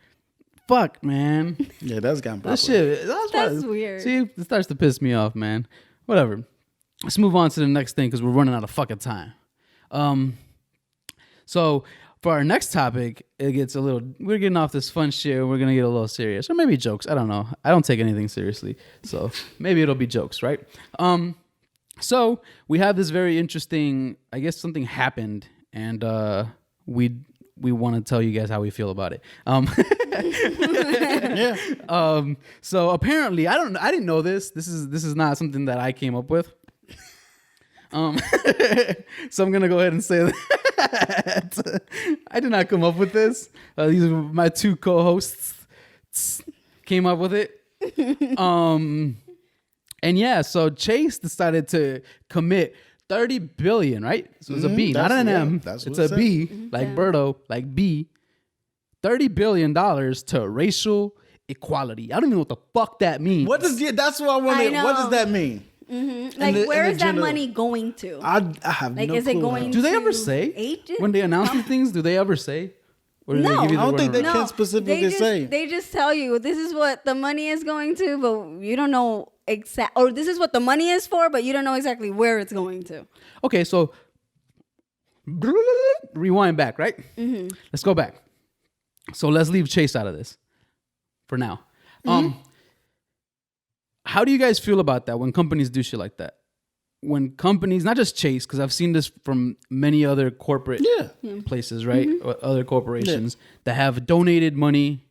Fuck, man. Yeah, that's gotten popular. That shit. That's weird. See, it starts to piss me off, man. Whatever. Let's move on to the next thing because we're running out of fucking time. So for our next topic, it gets a little. We're getting off this fun shit. And we're gonna get a little serious, or maybe jokes. I don't know. I don't take anything seriously, so maybe it'll be jokes, right? So we have this very interesting. I guess something happened, and we want to tell you guys how we feel about it. Yeah. So apparently, I didn't know this. This is not something that I came up with. So I'm gonna go ahead and say that I did not come up with this. These are my two co-hosts came up with it. And yeah, so Chase decided to commit 30 billion, right? So it's a B, not an M. that's It's what a it B, like Berto, like B. $30 billion to racial equality. I don't even know what the fuck that means. That's what I wanted. I What does know. that mean? Like, the- where in is the that general- money going to? I have Like, no is it clue. going Do they to ever say agent? when they announce these things? Do they ever say? Or do No. they give you the I don't think they runaround? can specifically they just, say. They just tell you this is what the money is going to, but you don't know exact. Or this is what the money is for, but you don't know exactly where it's going to. Okay, so rewind back, right? Let's go back. So let's leave Chase out of this for now. How do you guys feel about that when companies do shit like that? When companies, not just Chase, because I've seen this from many other corporate places, right? Or other corporations that have donated money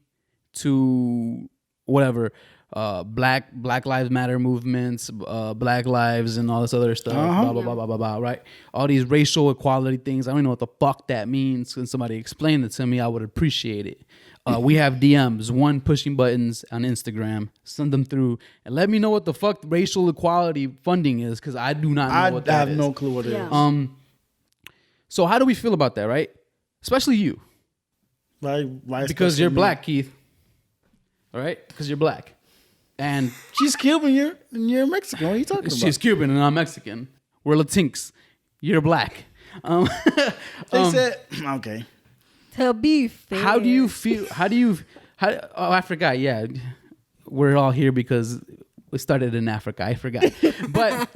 to whatever, Black Lives Matter movements, Black Lives and all this other stuff, blah, blah, blah, blah, blah, blah, right? All these racial equality things. I don't know what the fuck that means. Can somebody explain it to me? I would appreciate it. We have DMs, one pushing buttons on Instagram. Send them through and let me know what the fuck racial equality funding is, because I do not know what that have is. no clue what it is. Yeah. So how do we feel about that, right? Especially you, Why because especially you're me? black, Keith. All right, because you're black, and She's Cuban. You're Mexican. What are you talking about? she's Cuban and I'm Mexican. We're Latinx. You're black. They said okay. To be fair. How do you feel? Oh, I forgot. Yeah, we're all here because we started in Africa. I forgot. But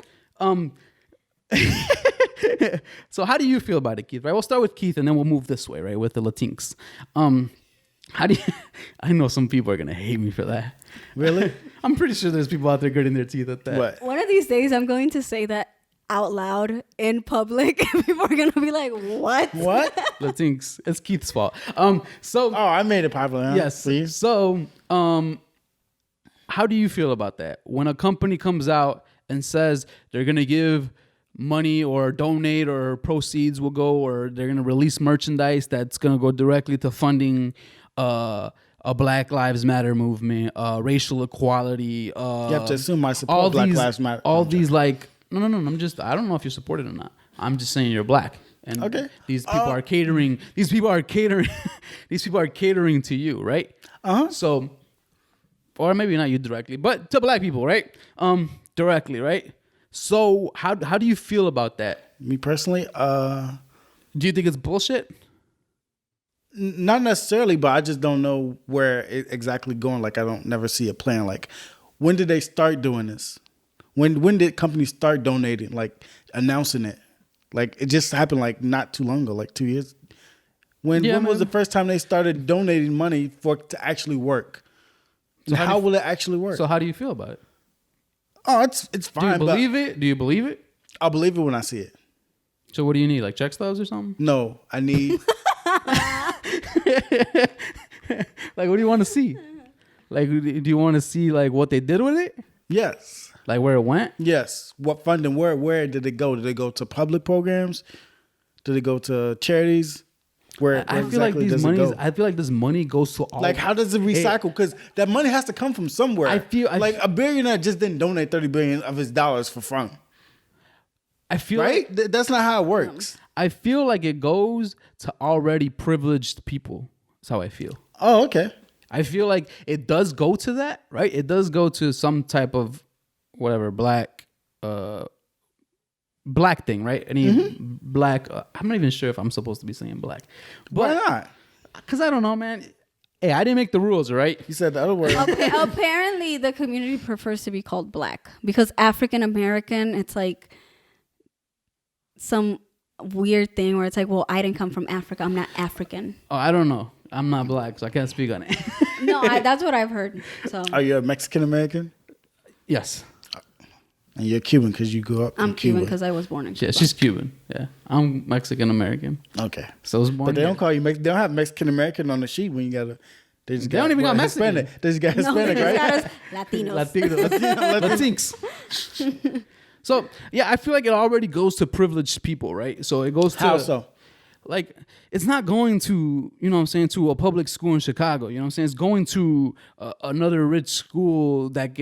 so how do you feel about it, Keith? Right. We'll start with Keith and then we'll move this way, right, with the Latinx. How do you? I know some people are gonna hate me for that. Really? I'm pretty sure there's people out there gritting their teeth at that. What? One of these days, I'm going to say that out loud in public. People are going to be like, what? What? Latinx. It's Keith's fault. So Oh, I made it popular. Huh? yes. Please. So, how do you feel about that? When a company comes out and says they're going to give money or donate or proceeds will go, or they're going to release merchandise that's going to go directly to funding a Black Lives Matter movement, racial equality. You have to assume I support Black Lives Matter. All these like, no. I don't know if you support it or not. I'm just saying you're black. And Okay. these people are catering. These people are catering. These people are catering to you, right? So, or maybe not you directly, but to black people, right? Directly, right? So, how do you feel about that? Me personally, Do you think it's bullshit? not necessarily, but I just don't know where it exactly going. Like I don't never see a plan. Like when did they start doing this? When did companies start donating? Like announcing it? Like it just happened like not too long ago, like 2 years. When was the first time they started donating money for it to actually work? So how will it actually work? So, how do you feel about it? Oh, it's Do you fine. But believe it? Do you believe it? I'll believe it when I see it. So, what do you need? Like check stubs or something? No, I need. Like, what do you want to see? Like, do you want to see like what they did with it? Yes. Like where it went? Yes. What funding? Where did it go? Did it go to public programs? Did it go to charities? Where I feel like exactly these does it monies. go? I feel like this money goes to all. Like, how does it recycle? Because that money has to come from somewhere. Like a billionaire just didn't donate $30 billion of his dollars for fun, I feel right? like, That's not how it works. I feel like it goes to already privileged people. That's how I feel. Oh, okay. I feel like it does go to that, right? It does go to some type of whatever black thing, right? Any black. I'm not even sure if I'm supposed to be saying black. Why not? Because I don't know, man. Hey, I didn't make the rules, right? You said the other word. Apparently, the community prefers to be called black because African American, it's like some weird thing where it's like, well, I didn't come from Africa. I'm not African. Oh, I don't know. I'm not black, so I can't speak on it. No, that's what I've heard. So Are you a Mexican American? Yes. And you're Cuban because you grew up I'm in Cuban Cuba. because I was born in Cuba. Yeah, she's Cuban. Yeah, I'm Mexican American. Okay. So I was born. But they here. don't call you They don't have Mexican American on the sheet when you got to. They don't even got Mexican. Hispanic. They just got No, Hispanic, they right? got us Latinos. Latinx. So yeah, I feel like it already goes to privileged people, right? So it goes to How so? like it's not going to, you know what I'm saying, to a public school in Chicago. You know what I'm saying? It's going to another rich school that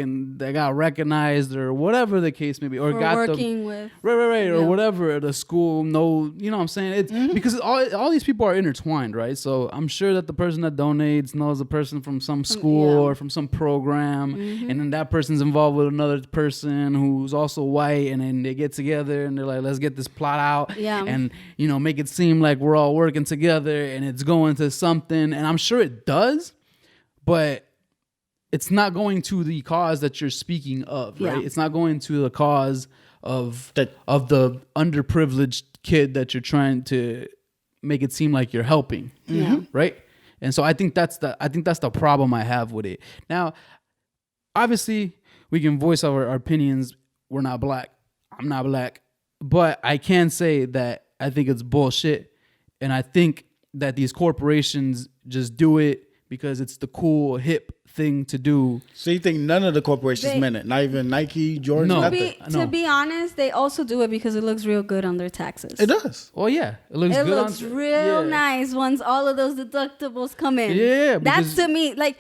got recognized or whatever the case may be, or For got working with. right, or Yeah. whatever the school know. You know what I'm saying? It's because all these people are intertwined, right? So I'm sure that the person that donates knows the person from some school yeah. or from some program, and then that person's involved with another person who's also white, and then they get together and they're like, let's get this plot out, Yeah. and make it seem like we're all working together and it's going to something. And I'm sure it does, but it's not going to the cause that you're speaking of, right? Yeah. It's not going to the cause of That- the underprivileged kid that you're trying to make it seem like you're helping, Yeah. right? And so I think that's the problem I have with it. Now, obviously, we can voice our opinions. We're not black. I'm not black, but I can say that I think it's bullshit. And I think that these corporations just do it because it's the cool, hip thing to do. So you think none of the corporations They- meant it? Not even Nike, Jordan, No. nothing? No. To be honest, they also do it because it looks real good on their taxes. It does. Oh yeah, it looks It good. looks on, real yeah. nice once all of those deductibles come in. Yeah, That's because- to me like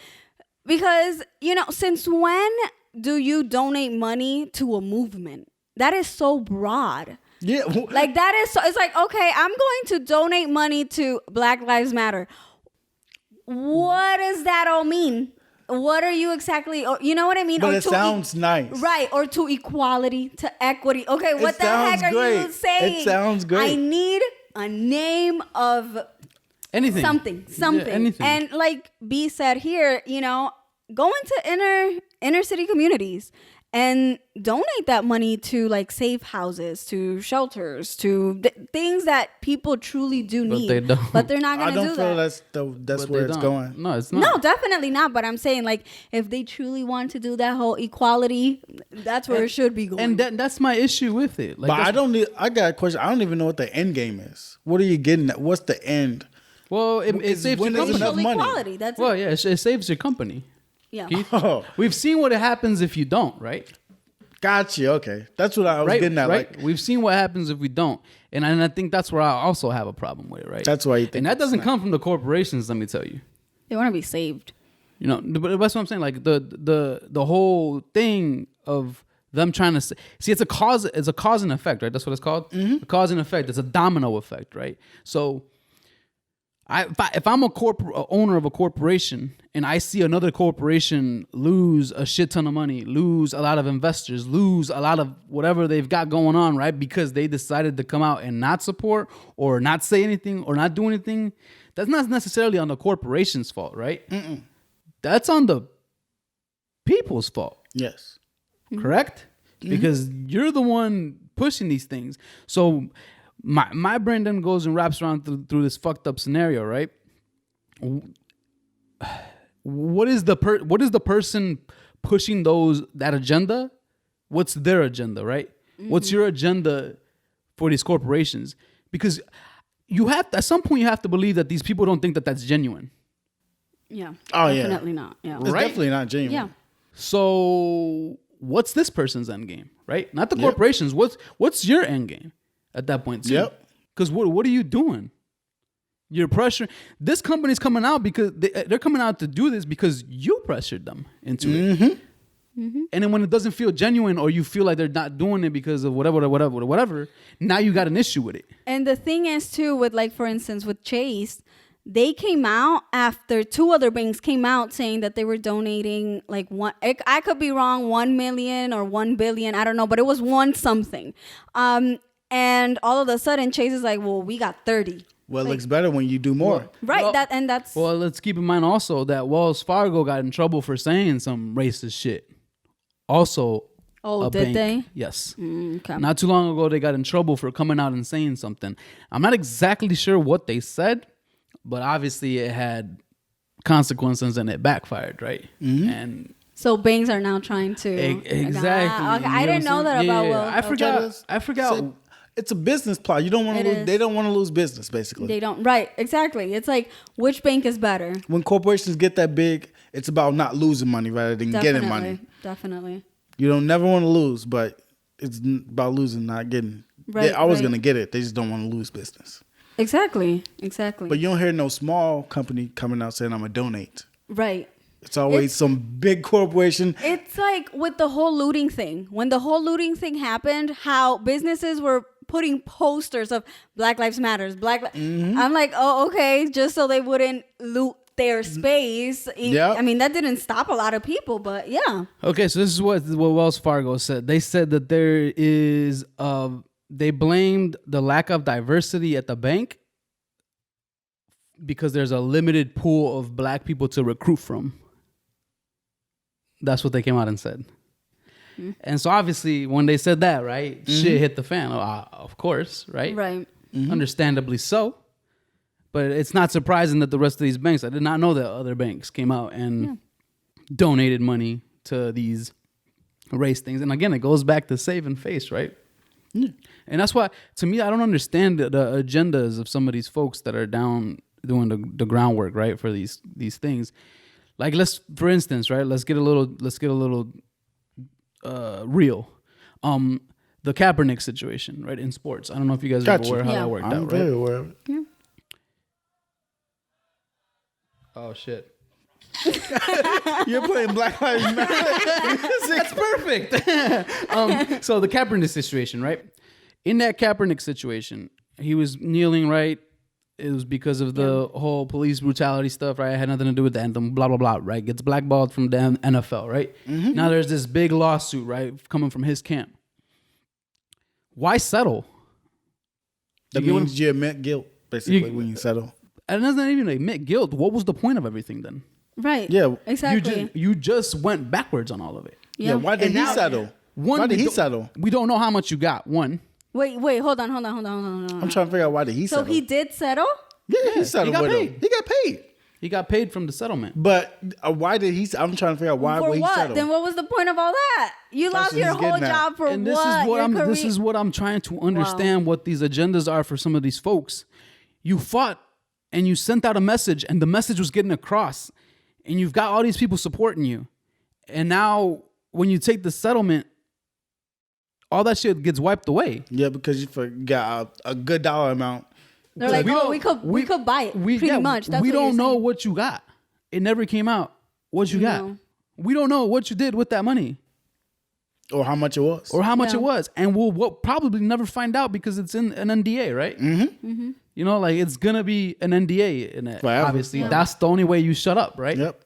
because since when do you donate money to a movement? That is so broad. Yeah. Like that is so. It's like, okay, I'm going to donate money to Black Lives Matter. What does that all mean? What are you exactly? Or, you know what I mean? But Or it to sounds nice. right? Or to equality, to equity. Okay, what the sounds heck are you great. saying? It sounds great. I need a name of Anything. something. Yeah, anything. And like B said here, go into inner city communities and donate that money to like safe houses, to shelters, to things that people truly do But need. they don't. But they're not I going to don't do feel that. that's But where they it's don't. going. No, it's not. No, definitely not. But I'm saying, like, if they truly want to do that whole equality, that's where it should be going. And that's my issue with it. Like, But that's- I got a question. I don't even know what the end game is. What are you getting at? What's the end? well, it Is- saves when your is company. enough Racial money? equality. That's Well, it. yeah, it saves your company. Yeah. Keith. Oh, We've seen what happens if you don't, right? gotcha. Okay. That's what I was Right, getting at. right. Like, We've seen what happens if we don't, and I think that's where I also have a problem with it, right? that's why you think and that it's doesn't not. come from the corporations. Let me tell you. They want to be saved. But that's what I'm saying. Like the whole thing of them trying to see it's a cause and effect, right? That's what it's called. A cause and effect. It's a domino effect, right? So if I'm a owner of a corporation and I see another corporation lose a shit ton of money, lose a lot of investors, lose a lot of whatever they've got going on, right? Because they decided to come out and not support or not say anything or not do anything, that's not necessarily on the corporation's fault, right? That's on the people's fault, Yes. correct? Because you're the one pushing these things. So my brain then goes and wraps around through this fucked up scenario, right? What is the person pushing that agenda? What's their agenda, right? What's your agenda for these corporations? Because you have to, at some point you have to believe that these people don't think that that's genuine. Yeah. Oh, yeah. Definitely not. Yeah. It's Right. definitely not genuine. Yeah. So what's this person's end game, right? Not the corporations. What's your end game at that point too? Yep. Because what are you doing? You're pressuring. This company's coming out because they're coming out to do this because you pressured them into it. And then when it doesn't feel genuine, or you feel like they're not doing it because of whatever, now you got an issue with it. And the thing is too, with like, for instance, with Chase, they came out after 2 other banks came out saying that they were donating like I could be wrong, 1 million or 1 billion, I don't know, but it was one something. And all of a sudden Chase is like, well, we got 30. Well, it looks better when you do more. Right. Well, that's Well, let's keep in mind also that Wells Fargo got in trouble for saying some racist shit. Also, Oh, a did bank. they? Yes. Okay. Not too long ago, they got in trouble for coming out and saying something. I'm not exactly sure what they said, but obviously it had consequences and it backfired, right? And So banks are now trying to exactly. Okay, I didn't know that about Will. I forgot. I forgot. So it's a business plot. You don't want to lose. They don't want to lose business, basically. They don't. Right. Exactly. It's like, which bank is better? When corporations get that big, it's about not losing money rather than getting money. Definitely. You don't never want to lose, but it's about losing, not getting. Right, They're always right. going to get it. They just don't want to lose business. Exactly. But you don't hear no small company coming out saying, I'm going to donate. Right. It's always some big corporation. It's like with the whole looting thing. When the whole looting thing happened, how businesses were putting posters of Black Lives Matters, I'm like, oh, okay, just so they wouldn't loot their space. Yep. I mean, that didn't stop a lot of people, but yeah. Okay, so this is what Wells Fargo said. They said that there is they blamed the lack of diversity at the bank because there's a limited pool of black people to recruit from. That's what they came out and said. And so obviously when they said that, right, shit hit the fan. Of course, right? Right. Understandably so. But it's not surprising that the rest of these banks, I did not know that other banks came out and donated money to these race things. And again, it goes back to saving face, right? Yeah. And that's why, to me, I don't understand the agendas of some of these folks that are down doing the groundwork, right, for these things. Like, for instance, right, let's get a little real. The Kaepernick situation, right, in sports. I don't know if you guys are aware how that worked out, right? I'm very aware of it. Yeah. Oh shit. You're playing Black Lives Matter. That's perfect. So the Kaepernick situation, right? In that Kaepernick situation, he was kneeling, right? It was because of the whole police brutality stuff, right? It had nothing to do with the anthem, blah, blah, blah, right? Gets blackballed from the NFL, right? Now there's this big lawsuit, right? Coming from his camp. Why settle? That means you admit guilt, basically, when you settle. And it doesn't even admit guilt. What was the point of everything then? Right. Yeah. Exactly. You just went backwards on all of it. Yeah. Why did he settle? Why did he settle? We don't know how much you got. One. Wait, hold on. I'm trying to figure out why did he settle. So he did settle? Yeah, he settled got with paid. him. He got paid. He got paid from the settlement. But why did he? I'm trying to figure out why For he what? settled. Then what was the point of all that? You That's lost what your he's whole getting at. job for And what? this is what I'm trying to understand what these agendas are for some of these folks. You fought and you sent out a message and the message was getting across and you've got all these people supporting you. And now when you take the settlement, all that shit gets wiped away. Yeah, because you forgot a good dollar amount. They're like, we could buy it pretty much. That's we what you're don't know saying. what you got. It never came out what you got. No. We don't know what you did with that money. Or how much it was. Or how much Yeah. it was. And we'll probably never find out because it's in an NDA, right? Mm-hmm. You know, like it's going to be an NDA in it. Forever. Obviously. Yeah. That's the only way you shut up, right? Yep.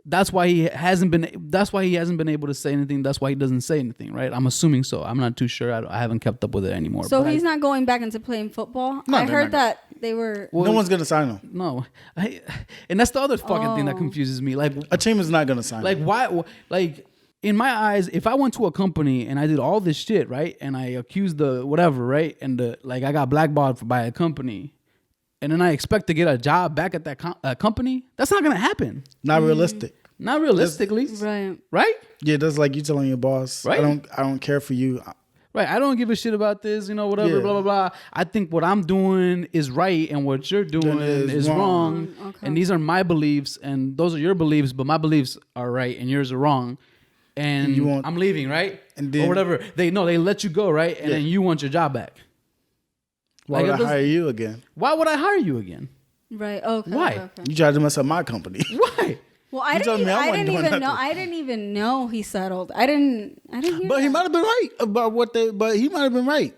That's why he hasn't been able to say anything. That's why he doesn't say anything, right? I'm assuming so. I'm not too sure. I haven't kept up with it anymore. So but he's not going back into playing football? No, I they're heard not. that they were... No one's going to sign him. No. And that's the other fucking thing that confuses me. Like, A team is not going to sign Like him. why? Like in my eyes, if I went to a company and I did all this shit, right, and I accused the whatever, right, and I got blackballed by a company, and then I expect to get a job back at that company, that's not gonna happen. Not realistic. Not realistically, Right. right? Yeah, that's like you telling your boss, Right. I don't care for you. Right. I don't give a shit about this, whatever, Yeah. blah, blah, blah. I think what I'm doing is right and what you're doing is is wrong. Okay. And these are my beliefs and those are your beliefs, but my beliefs are right and yours are wrong. and you want- I'm leaving, right? and then- or whatever. They let you go, right? And then you want your job back. Why Like, would it I doesn't- hire you again? Why would I hire you again? Right. Okay. Why? Okay. You tried to mess up my company. Why? Well, I told didn't. me I I wasn't didn't doing even know. nothing. I didn't even know he settled. I didn't hear. But he that. might have been right about what they. But he might have been right.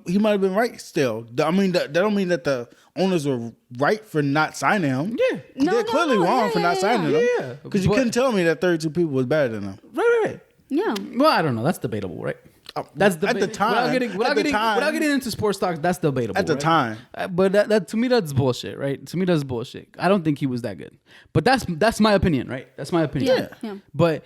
He might have been right still. I mean, that don't mean that the owners were right for not signing him. Yeah. They're clearly wrong for not signing him. Yeah. Because you But- couldn't tell me that 32 people was better than him. Right. Yeah. Well, I don't know. That's debatable, right? That's at the time. Without getting into sports talk, that's debatable. At the right? time. But that to me, that's bullshit, right? To me, that's bullshit. I don't think he was that good. But that's my opinion, right? That's my opinion. Yeah. But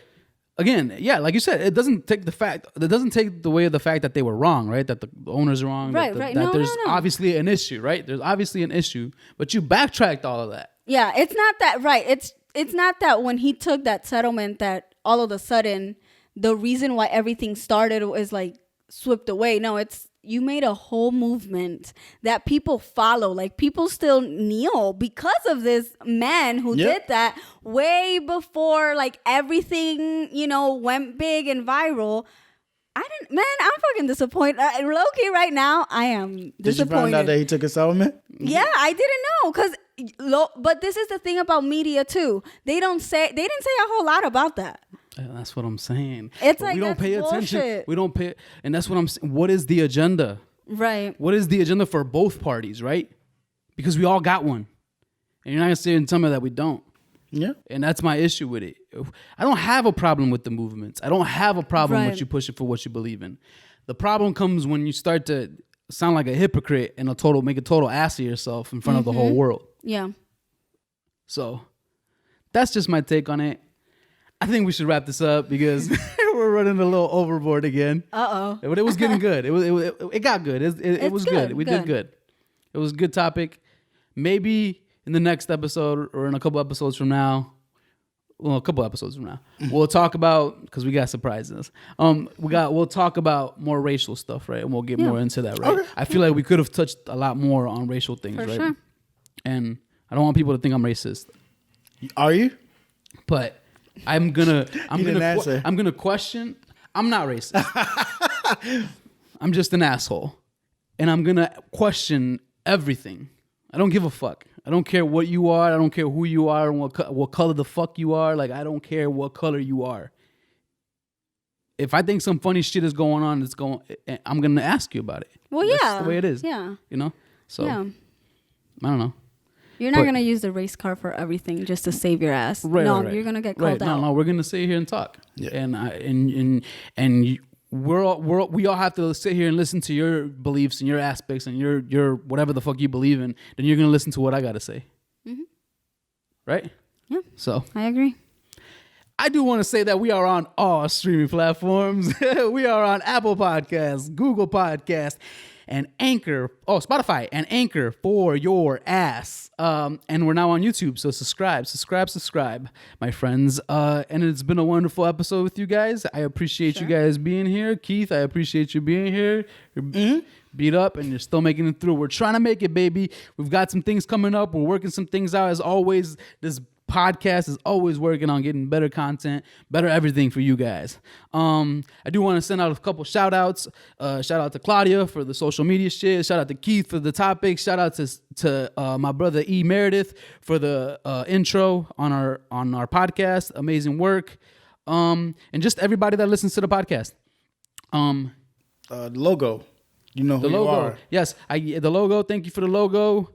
again, yeah, like you said, it doesn't take the way of the fact that they were wrong, right? That the owners are wrong. Right, that right. That No, there's no. obviously an issue, right? There's obviously an issue, but you backtracked all of that. Yeah. It's not that right. It's not that when he took that settlement that all of a sudden the reason why everything started was like swept away. No, it's you made a whole movement that people follow. Like people still kneel because of this man who Yep. did that way before like everything, went big and viral. I'm fucking disappointed. Low-key right now, I am Did you disappointed. find out that he took a settlement? Yeah, I didn't know but this is the thing about media too. They didn't say a whole lot about that. That's what I'm saying. It's But like, we don't that's pay attention. bullshit. We don't pay, and that's what I'm saying. What is the agenda? Right. What is the agenda for both parties, right? Because we all got one, and you're not gonna sit and tell me that we don't. Yeah. And that's my issue with it. I don't have a problem with the movements. I don't have a problem Right. with you pushing for what you believe in. The problem comes when you start to sound like a hypocrite and make a total ass of yourself in front of the whole world. Yeah. So that's just my take on it. I think we should wrap this up because we're running a little overboard again. Uh-oh. But it was getting good. It got good. It It's was good. good, We did good. It was a good topic. Maybe in the next episode or in a couple episodes from now, we'll talk about, because we got surprises. We'll talk about more racial stuff, right? And we'll get more into that, right? Okay. I feel like we could have touched a lot more on racial things, For right? sure. And I don't want people to think I'm racist, Are you? but I'm gonna answer. I'm gonna question. I'm not racist. I'm just an asshole, and I'm gonna question everything. I don't give a fuck. I don't care what you are. I don't care who you are and what color the fuck you are. Like, I don't care what color you are. If I think some funny shit is going on, I'm gonna ask you about it. Well, That's yeah. the way it is. Yeah. You know. So Yeah. I don't know. You're not But- going to use the race car for everything just to save your ass. Right, no, right. you're going to get Right. called out. No, we're gonna sit here and talk. Yeah. We all have to sit here and listen to your beliefs and your aspects and your whatever the fuck you believe in. Then you're gonna listen to what I gotta say, right? Yeah. So I agree. I do want to say that we are on all streaming platforms. We are on Apple Podcasts, Google Podcasts, and Anchor. Oh, Spotify and Anchor for your ass. And we're now on YouTube. So subscribe, my friends. And it's been a wonderful episode with you guys. I appreciate you guys being here. Keith, I appreciate you being here. You're beat up and you're still making it through. We're trying to make it, baby. We've got some things coming up. We're working some things out. As always, this podcast is always working on getting better content, better everything for you guys. I do want to send out a couple shout outs. Shout out to Claudia for the social media shit. Shout out to Keith for the topics. Shout out to my brother E Meredith for the intro on our podcast. Amazing work. And just everybody that listens to the podcast. The logo. You know who The you logo. are. Yes, the logo. Thank you for the logo.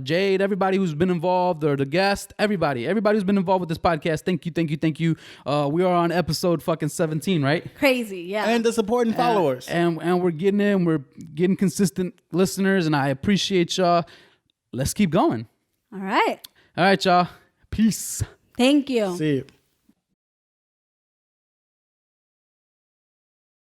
Jade, everybody who's been involved, or the guest, everybody who's been involved with this podcast. Thank you. We are on episode fucking 17, right? Crazy. Yeah. And the supporting followers. And we're we're getting consistent listeners, and I appreciate y'all. Let's keep going. All right. All right, y'all. Peace. Thank you. See you.